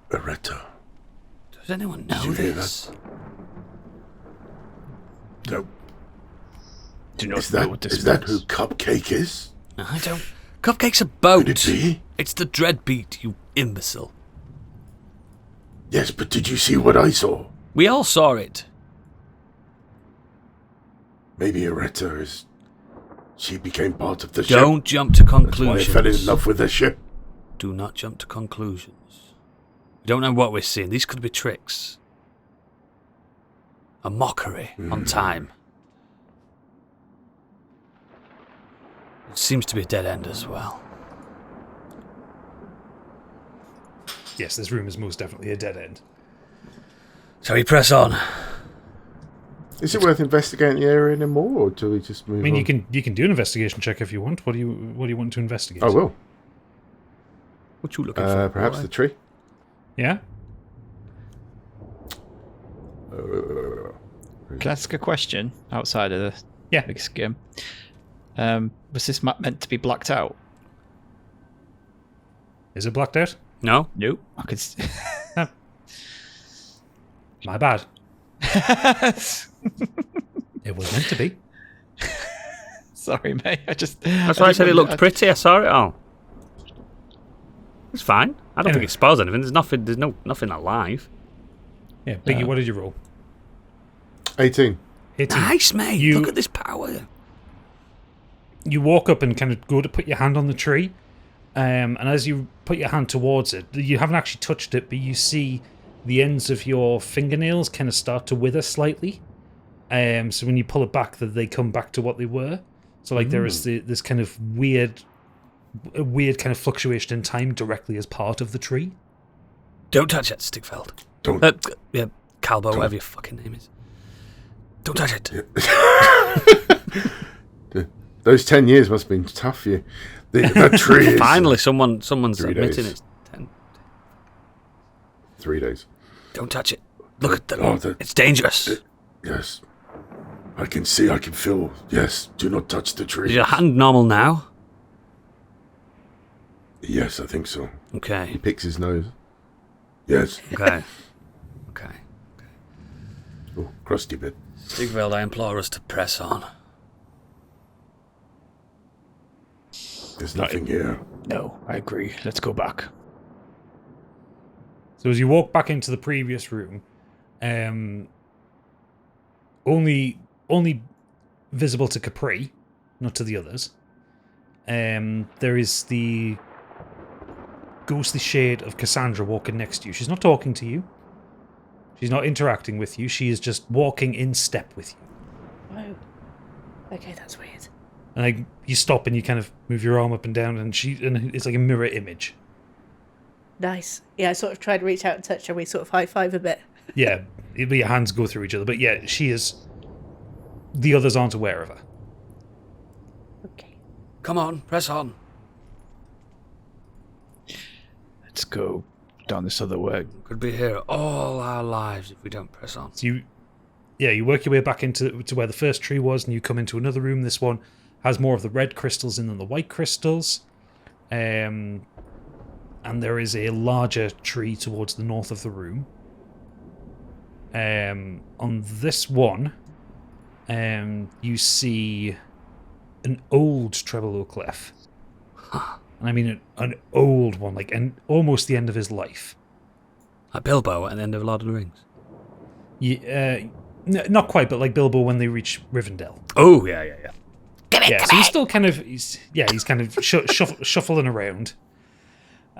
D: Eretta.
E: Does anyone know
D: you hear
E: this?
D: No.
F: Do you know what this
D: is that who Cupcake is?
E: I don't... Cupcake's a boat.
D: Could it be?
E: It's the Dreadbeat, you imbecile.
D: Yes, but did you see what I saw?
E: We all saw it.
D: Maybe Eretta is... She became part of the ship.
E: Don't jump to
D: That's why
E: conclusions.
D: I fell in love with the ship.
E: Do not jump to conclusions. We don't know what we're seeing. These could be tricks. A mockery on time. It seems to be a dead end as well.
A: Yes, this room is most definitely a dead end.
E: Shall we press on?
D: Is it worth investigating the area anymore, or do we just move on?
A: I mean, you can do an investigation check if you want. What do you want to investigate?
D: I will.
E: What you looking for?
D: Perhaps the tree.
A: Yeah.
H: Can I ask a question outside of the big skim? Was this map meant to be blacked out?
A: Is it blacked out?
E: No.
H: Nope. I could.
A: My bad. It was meant to be.
H: Sorry, mate.
E: That's why I said it looked pretty. I saw it all. It's fine. I don't think it spoils anything. There's nothing alive.
A: Yeah, Biggie, what did you roll?
D: 18.
A: 18.
E: Nice, mate. Look at this power.
A: You walk up and kind of go to put your hand on the tree, and as you put your hand towards it, you haven't actually touched it, but you see the ends of your fingernails kind of start to wither slightly. So when you pull it back, they come back to what they were. So like there is this kind of weird kind of fluctuation in time directly as part of the tree.
E: Don't touch it, Stigveld.
D: Don't.
E: Calbo, whatever your fucking name is. Don't touch it.
D: Those 10 years must have been tough for you. That tree is...
E: Finally, someone's
D: 3
E: admitting
D: days.
E: it's 10.
D: 3 days.
E: Don't touch it. Look at them.
D: Oh,
E: It's dangerous.
D: Yes. I can see, I can feel. Yes, do not touch the tree.
E: Is your hand normal now?
D: Yes, I think so. He
E: Okay.
D: picks his nose. Yes.
E: Okay.
D: Oh, crusty bit.
E: Stigveld, I implore us to press on.
D: There's nothing here.
F: No, I agree. Let's go back.
A: So as you walk back into the previous room, only visible to Capri, not to the others, there is the ghostly shade of Cassandra walking next to you. She's not talking to you. She's not interacting with you. She is just walking in step with you.
C: Whoa. Okay, that's weird.
A: And like you stop and you kind of move your arm up and down, and it's like a mirror image.
C: Nice. Yeah, I sort of tried to reach out and touch her. We sort of high five a bit.
A: Yeah, your hands go through each other, but yeah, she is. The others aren't aware of her.
C: Okay.
E: Come on, press on.
F: Let's go down this other way.
E: Could be here all our lives if we don't press on.
A: So you work your way back to where the first tree was, and you come into another room. This one has more of the red crystals in than the white crystals. And there is a larger tree towards the north of the room. On this one, you see an old Trebolo Clef. And I mean an old one, like almost the end of his life.
E: Like Bilbo at the end of Lord of the Rings.
A: Yeah, not quite, but like Bilbo when they reach Rivendell.
E: Oh, yeah.
A: Yeah, so he's still kind of kind of shuffling around,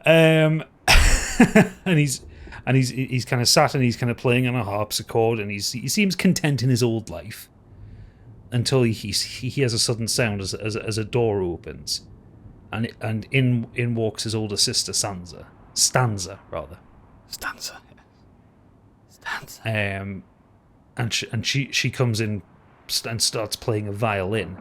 A: and he's kind of sat and he's kind of playing on a harpsichord, and he seems content in his old life until he hears a sudden sound as a door opens, and in walks his older sister Stanza. And she comes in and starts playing a violin.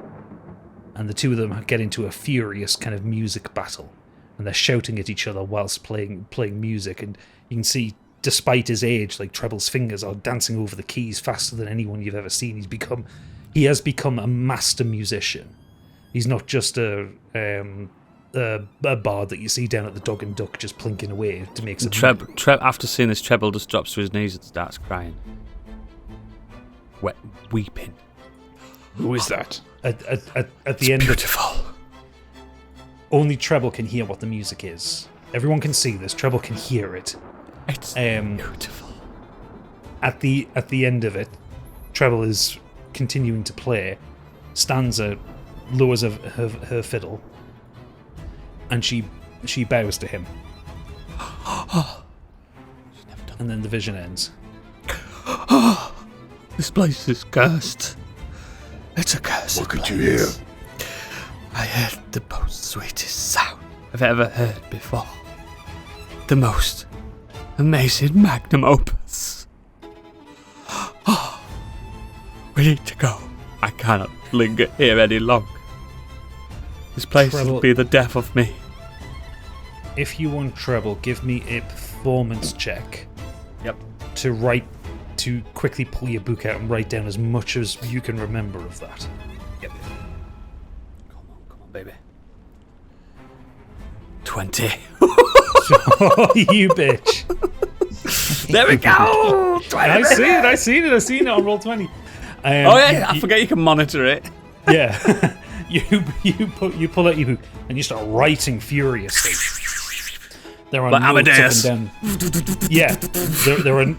A: And the two of them get into a furious kind of music battle, and they're shouting at each other whilst playing music. And you can see, despite his age, like Treble's fingers are dancing over the keys faster than anyone you've ever seen. He has become a master musician. He's not just a bard that you see down at the Dog and Duck just plinking away to make some.
E: After seeing this, Treble just drops to his knees and starts crying, weeping.
F: Who is that?
A: At the end,
E: beautiful.
A: Only Treble can hear what the music is. Everyone can see this. Treble can hear it.
E: It's beautiful.
A: At the end of it, Treble is continuing to play. Stanza lowers her fiddle, and she bows to him. And then the vision ends.
E: This place is cursed. It's a curse.
D: What could you hear?
E: I heard the most sweetest sound I've ever heard before. The most amazing magnum opus. We need to go. I cannot linger here any longer. This place will be the death of me.
A: If you want Treble, give me a performance check.
E: Yep.
A: To quickly pull your book out and write down as much as you can remember of that.
E: Yep. Come on, baby. 20.
A: Oh, you bitch.
E: There we go! 20.
A: I seen it on Roll20.
E: I forget you can monitor it.
A: Yeah. you pull out your book and you start writing furiously. There are
E: like
A: notes
E: Amadeus.
A: up and down. Yeah,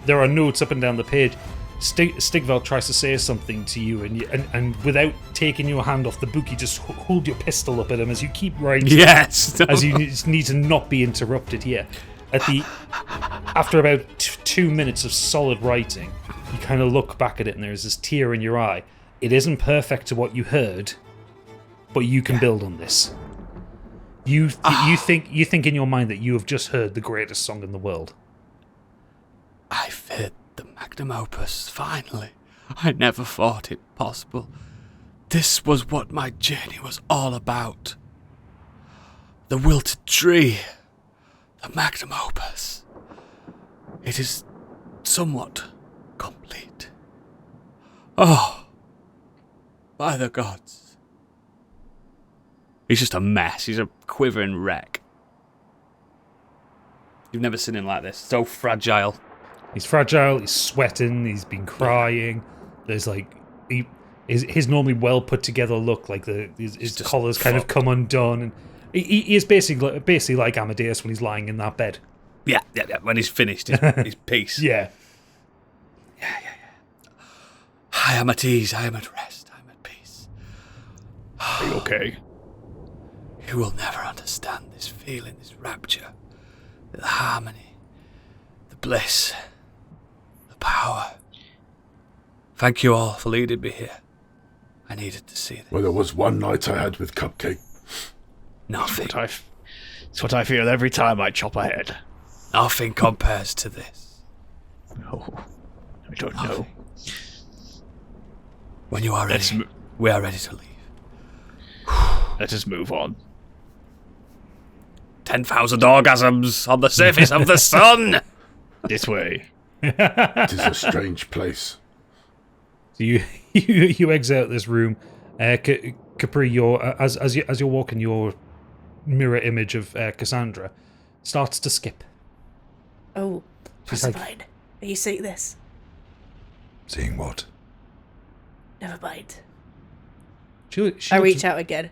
A: there are notes up and down the page. Stigveld tries to say something to you, and without taking your hand off the book, you just hold your pistol up at him as you keep writing.
E: Yes.
A: As you need to not be interrupted here. after about 2 minutes of solid writing, you kind of look back at it and there's this tear in your eye. It isn't perfect to what you heard, but you can build on this. You think in your mind that you have just heard the greatest song in the world.
E: I've hit the magnum opus, finally. I never thought it possible. This was what my journey was all about. The wilted tree. The magnum opus. It is somewhat complete. Oh, by the gods. He's just a mess. He's a quivering wreck. You've never seen him like this. So fragile.
A: He's fragile, he's sweating, he's been crying. There's like... His normally well put together look, like his collar's kind of come undone. And he is basically like Amadeus when he's lying in that bed.
E: Yeah. When he's finished his piece.
A: Yeah.
E: I am at ease. I am at rest. I am at peace.
F: Are you okay?
E: You will never understand this feeling, this rapture, the harmony, the bliss, the power. Thank you all for leading me here. I needed to see this.
D: Well, there was one night I had with Cupcake.
E: Nothing.
F: It's what I feel every time I chop a head.
E: Nothing compares to this.
F: Oh, I don't know.
E: When you are ready, we are ready to leave.
F: Let us move on.
E: 10,000 orgasms on the surface of the sun!
F: This way.
D: It is a strange place.
A: So you exit this room. Capri, as you're walking, your mirror image of Cassandra starts to skip.
C: Oh,
A: She's
C: never
A: like-
C: mind. Are you seeing this?
G: Seeing what?
C: Never mind.
A: She
C: I
A: looks-
C: reach out again.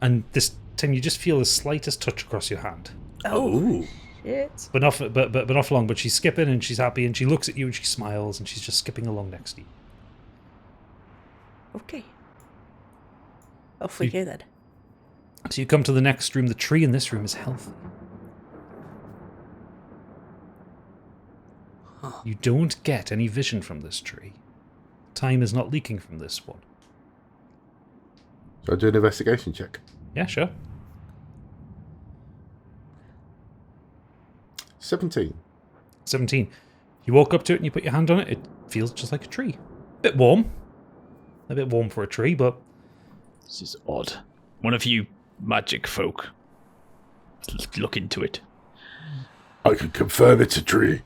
A: and this time you just feel the slightest touch across your hand.
C: Oh, shit.
A: But not for long. But she's skipping and she's happy and she looks at you and she smiles and she's just skipping along next to you.
C: Okay. Off we go then.
A: So you come to the next room. The tree in this room is healthy. You don't get any vision from this tree. Time is not leaking from this one.
D: So I do an investigation check.
A: Yeah, sure.
D: 17.
A: 17. You walk up to it and you put your hand on it. It feels just like a tree. A bit warm for a tree, but
F: This is odd. One of you magic folk, look into it.
D: I can confirm it's a tree.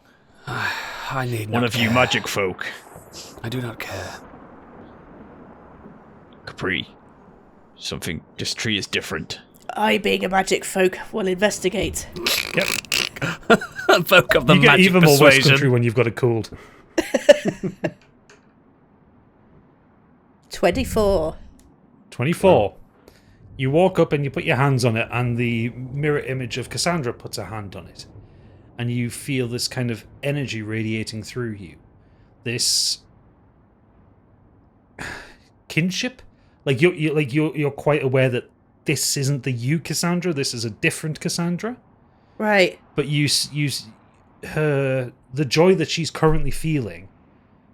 E: I need
F: One
E: not
F: of you
E: care.
F: magic folk,
E: I do not care.
F: Capri. This tree is different.
C: I, being a magic folk, will investigate.
A: yep.
E: Folk of the
A: You get
E: magic
A: even more West
E: persuasion.
A: Country when you've got it cooled.
C: 24.
A: 24. You walk up and you put your hands on it, and the mirror image of Cassandra puts a hand on it. And you feel this kind of energy radiating through you. This kinship? You're quite aware that this isn't the you Cassandra, this is a different Cassandra.
C: Right.
A: But the joy that she's currently feeling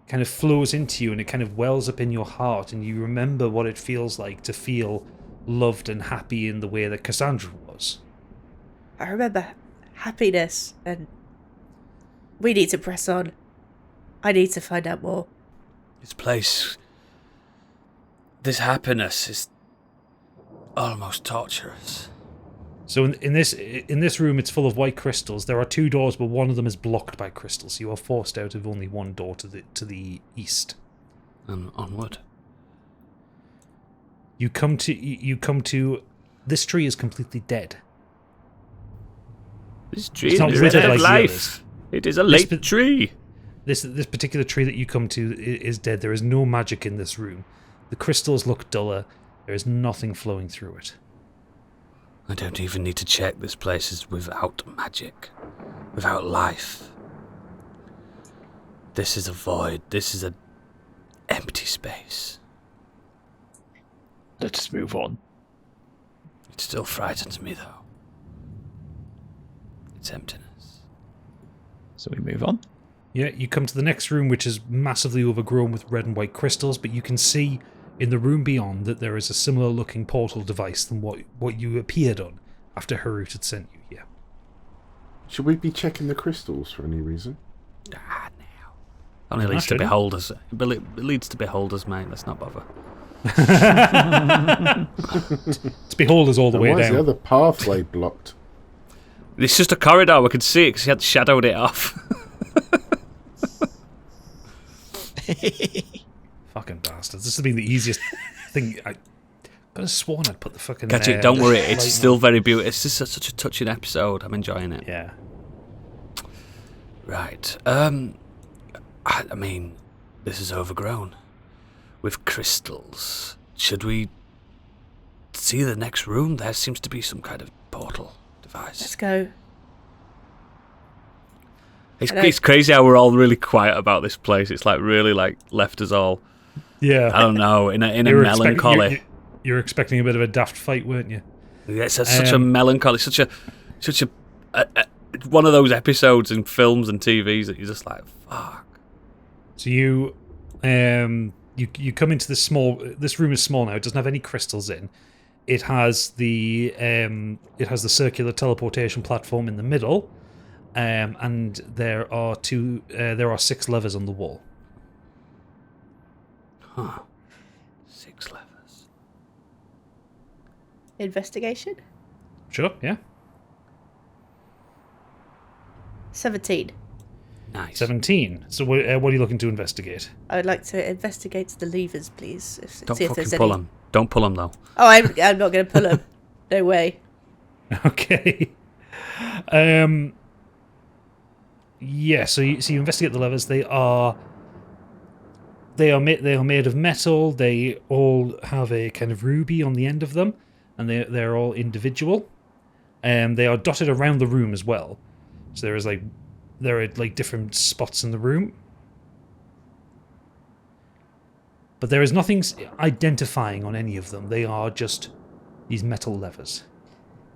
A: kind of flows into you and it kind of wells up in your heart, and you remember what it feels like to feel loved and happy in the way that Cassandra was.
C: I remember happiness, and we need to press on. I need to find out more.
E: This place, this happiness is almost torturous.
A: So in this room, it's full of white crystals. There are two doors, but one of them is blocked by crystals. You are forced out of only one door to the east.
E: And onward.
A: You come to this tree is completely dead.
E: This tree
A: It's not
E: is
A: withered
E: dead
A: like
E: of
A: the
E: life.
A: others.
E: It is a late tree.
A: This particular tree that you come to is dead. There is no magic in this room. The crystals look duller. There is nothing flowing through it.
E: I don't even need to check. This place is without magic, without life. This is a void. This is an empty space.
F: Let's move on.
E: It still frightens me, though. Its emptiness.
H: So we move on.
A: Yeah, you come to the next room, which is massively overgrown with red and white crystals, but you can see in the room beyond that there is a similar looking portal device than what you appeared on after Harút had sent you here.
D: Should we be checking the crystals for any reason?
E: Only leads to beholders. It leads to beholders, mate. Let's not bother.
A: It's beholders all the way
D: Why is
A: down.
D: the other pathway blocked?
E: It's just a corridor. We could see it because he had shadowed it off.
A: Fucking bastards. This has been the easiest thing. I could have sworn I'd put the fucking...
E: Gadget, don't worry. It's
A: light
E: still
A: on.
E: very beautiful. It's just such a touching episode. I'm enjoying it.
A: Yeah.
E: Right. I mean, this is overgrown with crystals. Should we see the next room? There seems to be some kind of portal device.
C: Let's go.
E: It's crazy how we're all really quiet about this place. It's like really like left us all.
A: Yeah.
E: I don't know, in a
A: You were
E: melancholy.
A: You were expecting a bit of a daft fight, weren't you?
E: Yeah, it's such a melancholy, such a one of those episodes in films and TVs that you're just like, fuck.
A: So you come into this small. This room is small now. It doesn't have any crystals in. It has the circular teleportation platform in the middle, and there are 6 levers on the wall.
E: Huh. 6 levers.
C: Investigation?
A: Sure. Yeah.
C: 17.
E: Nice.
A: 17. So what are you looking to investigate?
C: I would like to investigate the levers, please.
E: Don't
C: See if
E: fucking
C: there's
E: pull
C: any.
E: them. Don't pull them though.
C: Oh, I'm not going to pull them. No way.
A: Okay. Yeah. So you investigate the levers. They are made of metal. They all have a kind of ruby on the end of them, and they're all individual. They are dotted around the room as well. So there are different spots in the room. But there is nothing identifying on any of them. They are just these metal levers.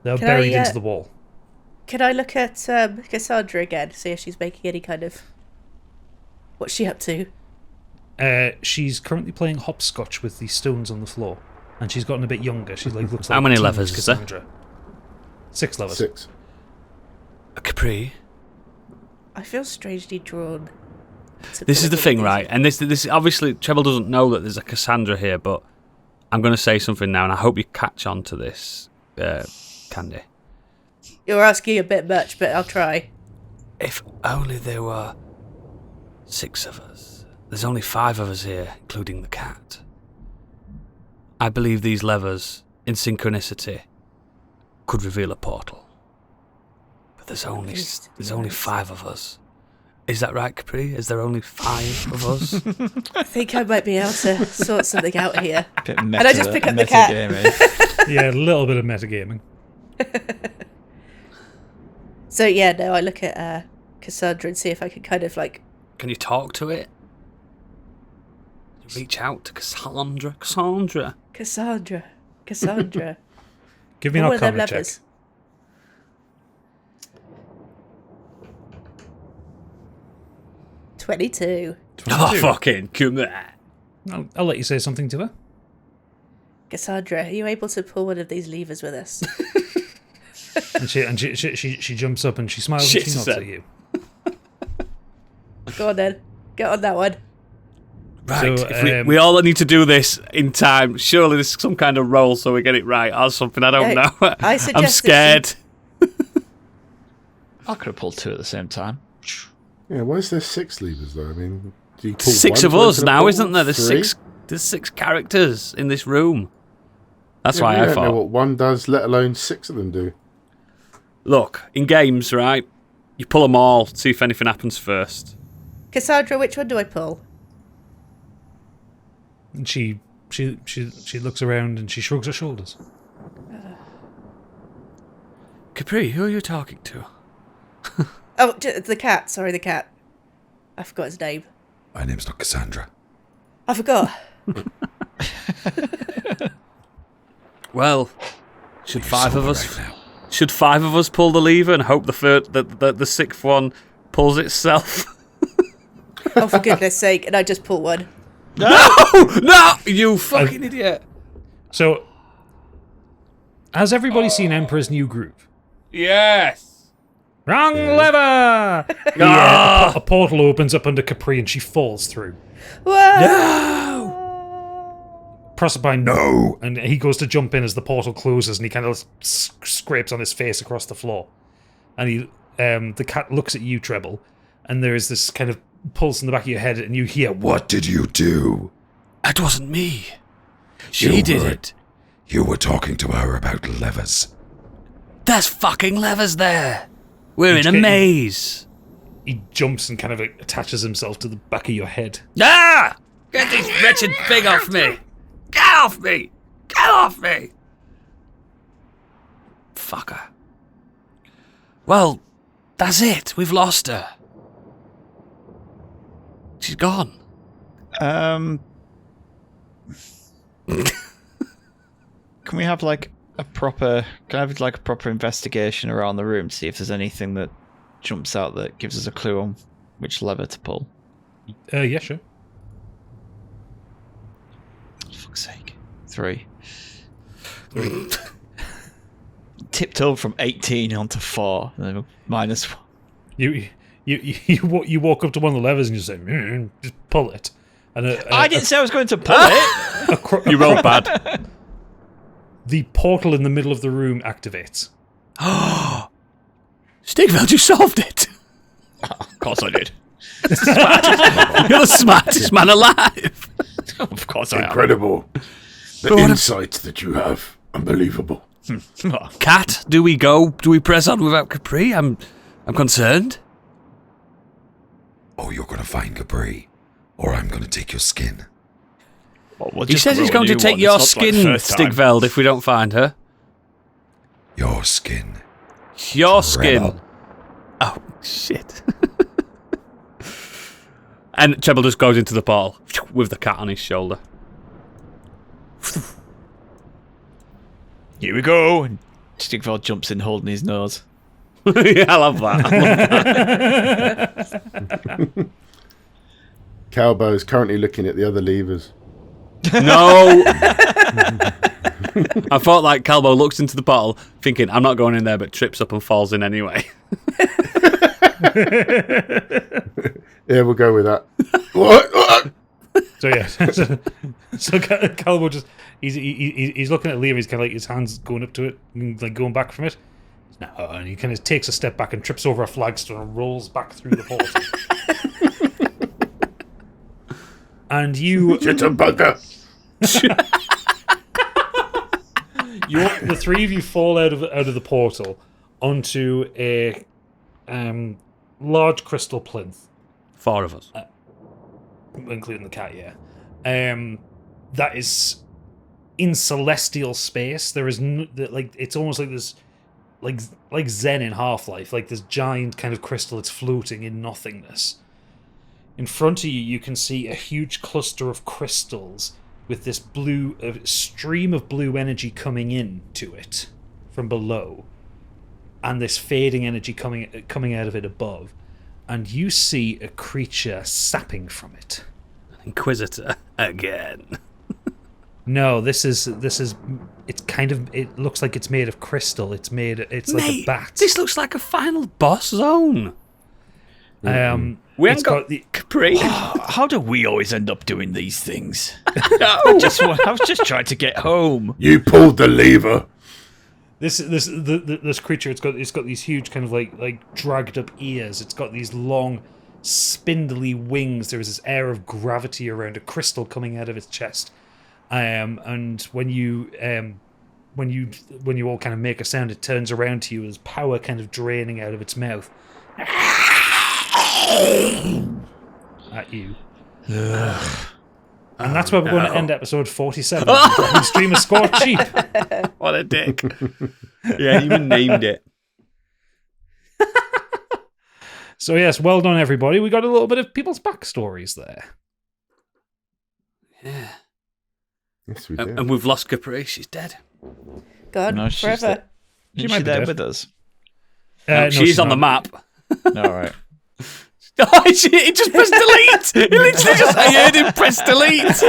A: They're buried into the wall.
C: Can I look at Cassandra again, see if she's making any kind of... What's she up to?
A: She's currently playing hopscotch with the stones on the floor. And she's gotten a bit younger. She looks like
E: How many
A: teenage
E: levers is there?
A: Cassandra. 6 levers.
D: 6.
E: A Capri.
C: I feel strangely drawn.
E: This is the thing, right? And this obviously Treble doesn't know that there's a Cassandra here, but I'm going to say something now, and I hope you catch on to this, Candy.
C: You're asking a bit much, but I'll try.
E: If only there were 6 of us. There's only 5 of us here, including the cat. I believe these levers, in synchronicity, could reveal a portal. But there's only 5 of us. Is that right, Capri? Is there only 5 of us?
C: I think I might be able to sort something out here.
H: Bit meta,
C: And I just pick up the cat.
A: Yeah, a little bit of metagaming.
C: So yeah, no, I look at Cassandra and see if I can kind of like...
E: Can you talk to it? Reach out to Cassandra.
C: Cassandra.
A: Give me an
C: What were them
A: arcana check.
C: levers? 22.
E: Oh, fucking come on.
A: I'll let you say something to her.
C: Cassandra, are you able to pull one of these levers with us?
A: And she jumps up and she smiles and she nods at you.
C: Go on then. Get on that one.
E: Right,
A: So,
E: if we all need to do this in time. Surely there's some kind of roll so we get it right or something. I don't know.
C: I suggest
E: I'm
C: that
E: scared.
H: I could have pulled 2 at the same time.
D: Yeah, why is there 6 levers though? I mean, do you pull
E: 6
D: one
E: of
D: to
E: us
D: open a
E: now,
D: portal?
E: isn't there? There's
D: 3?
E: 6 characters in this room. That's
D: Yeah,
E: why
D: we
E: I
D: don't know
E: thought.
D: what one does, let alone 6 of them do.
E: Look, in games, right? You pull them all, see if anything happens first.
C: Cassandra, which one do I pull?
A: And she looks around and she shrugs her shoulders.
E: Capri, who are you talking to?
C: Oh, the cat. Sorry, the cat. I forgot his name.
G: My name's not Cassandra.
C: I forgot.
E: Well, should 5 of
G: sober
E: us
G: right now.
E: pull the lever and hope the 6th one pulls itself.
C: Oh, for goodness sake. And I just pull one.
E: No, you fucking idiot.
A: So, has everybody seen Emperor's New Groove?
E: Yes.
A: Wrong lever! Yeah, a portal opens up under Capri and she falls through.
C: Whoa!
A: Proserpine, no! And he goes to jump in as the portal closes and he kind of scrapes on his face across the floor. And he, the cat looks at you, Treble, and there is this kind of pulse in the back of your head and you hear,
G: What did you do?
E: It wasn't me. She did it.
G: You were talking to her about levers.
E: There's fucking levers there. We're in a maze.
A: He jumps and kind of attaches himself to the back of your head.
E: Ah! Get this wretched thing off me! Get off me! Get off me! Fucker. Well, that's it. We've lost her. She's gone.
H: Can we have like a proper investigation around the room to see if there's anything that jumps out that gives us a clue on which lever to pull?
A: Yeah, sure.
H: For fuck's sake. 3. Tipped over from 18 onto 4, and then -1.
A: You walk up to one of the levers and you say, just pull it. And
H: I didn't say I was going to pull it.
E: You rolled bad.
A: The portal in the middle of the room activates.
E: Stigveld, you solved it.
H: Of course I did.
E: You're the smartest man alive.
H: Of course I am.
D: Incredible. The insights that you have. Unbelievable.
E: Cat, do we go? Do we press on without Capri? I'm concerned.
G: Oh, you're going to find Capri, or I'm going to take your skin.
E: He says he's going to take your skin, Stigveld, if we don't find her.
G: Your skin.
E: Your skin. Oh, shit. And Treble just goes into the portal with the cat on his shoulder.
H: Here we go. And Stigveld jumps in holding his nose.
E: Yeah, I love that.
D: Calbo is currently looking at the other levers.
E: No. I thought like Calbo looks into the portal thinking, I'm not going in there, but trips up and falls in anyway.
D: Yeah, we'll go with that. What?
A: So yeah, so Calvo just he's looking at Liam. He's kind of like his hands going up to it, and like going back from it. No, and he kind of takes a step back and trips over a flagstone and rolls back through the portal. And you,
D: Jitterbugger.
A: The three of you fall out of the portal onto a large crystal plinth.
E: 4 of us.
A: Including the cat, yeah. That is in celestial space. There is it's almost like this, like Zen in Half-Life, like this giant kind of crystal. It's floating in nothingness. In front of you, you can see a huge cluster of crystals with this stream of blue energy coming in to it from below, and this fading energy coming out of it above. And you see a creature sapping from it.
E: Inquisitor again.
A: No, this is it looks like it's made of crystal. It's like a bat.
E: This looks like a final boss zone. We haven't got
A: the
E: Capri.
H: How do we always end up doing these things? I was just trying to get home.
D: You pulled the lever.
A: This creature, it's got these huge kind of like dragged up ears. It's got these long, spindly wings. There is this air of gravity around a crystal coming out of its chest. And when you all kind of make a sound, it turns around to you as power kind of draining out of its mouth at you. And that's where we're going to end episode 47. Stream of Scorched Sheep.
E: What a dick. Yeah, he even named it.
A: So yes, well done everybody. We got a little bit of people's backstories there.
E: Yeah.
D: Yes, we did.
E: And we've lost Capri. She's dead.
C: God,
H: No, she's
C: forever.
H: Is
A: might
H: she
A: be
H: there
A: dead.
H: with us?
E: No, she's on the map.
H: All right.
E: Oh, shit, he just pressed delete. He literally just, I heard him press delete.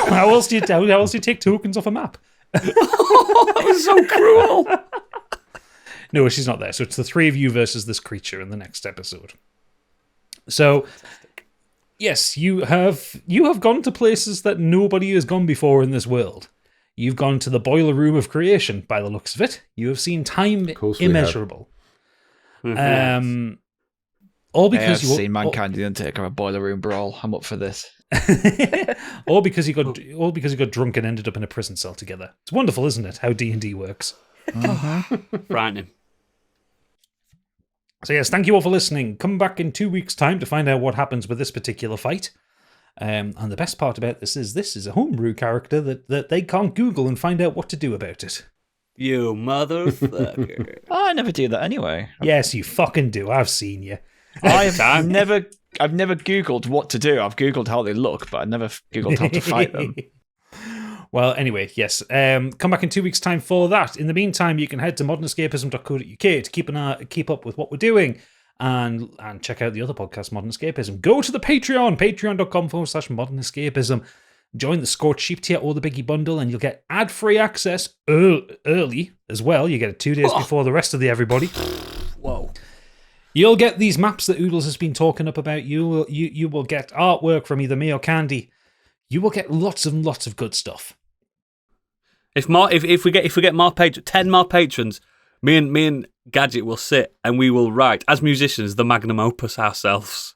A: How else do you take tokens off a map?
E: That was so cruel.
A: No, she's not there. So it's the three of you versus this creature in the next episode. So, yes, you have gone to places that nobody has gone before in this world. You've gone to the boiler room of creation, by the looks of it. You have seen time immeasurable. All because
H: I've seen Mankind the Undertaker, a boiler room brawl. I'm up for this.
A: all because you got drunk and ended up in a prison cell together. It's wonderful, isn't it? How D&D works.
E: Frightening.
A: So yes, thank you all for listening. Come back in 2 weeks' time to find out what happens with this particular fight. And the best part about this is a homebrew character that they can't Google and find out what to do about it.
E: You motherfucker.
H: I never do that anyway.
A: Yes, you fucking do. I've seen you.
H: I've never Googled what to do. I've Googled how they look, but I've never Googled how to fight them.
A: Well, anyway, yes. Come back in 2 weeks' time for that. In the meantime, you can head to modernescapism.co.uk to keep up with what we're doing and check out the other podcast, Modern Escapism. Go to the Patreon, patreon.com/Modern Escapism. Join the Scorched Sheep tier or the Biggie Bundle, and you'll get ad-free access early as well. You get it 2 days before the rest of the everybody.
E: Whoa.
A: You'll get these maps that Oodles has been talking up about. You will get artwork from either me or Candy. You will get lots and lots of good stuff.
E: If we get more 10 more patrons, me and Gadget will sit and we will write as musicians the magnum opus ourselves.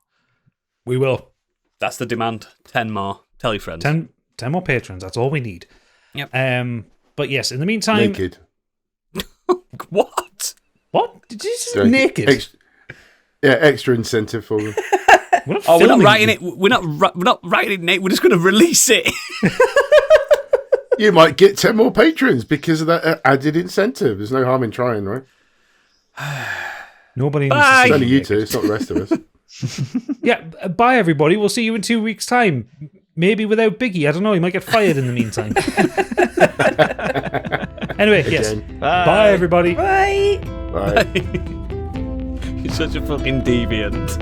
A: We will.
E: That's the demand. 10 more. Tell your friends.
A: 10 more patrons. That's all we need.
E: Yep.
A: But yes, in the meantime,
D: Naked.
E: What?
A: What did you say? Naked.
D: Extra incentive for them.
E: We're not writing it. We're not writing it, Nate. We're just going to release it.
D: You might get 10 more patrons because of that added incentive. There's no harm in trying, right?
A: Nobody needs
D: It's
A: to
D: only
A: see
D: you
A: naked.
D: two. It's not the rest of us.
A: Yeah, bye everybody. We'll see you in 2 weeks' time. Maybe without Biggie. I don't know. He might get fired in the meantime. Anyway, yes. Bye everybody.
C: Bye.
D: Bye.
E: You're such a fucking deviant.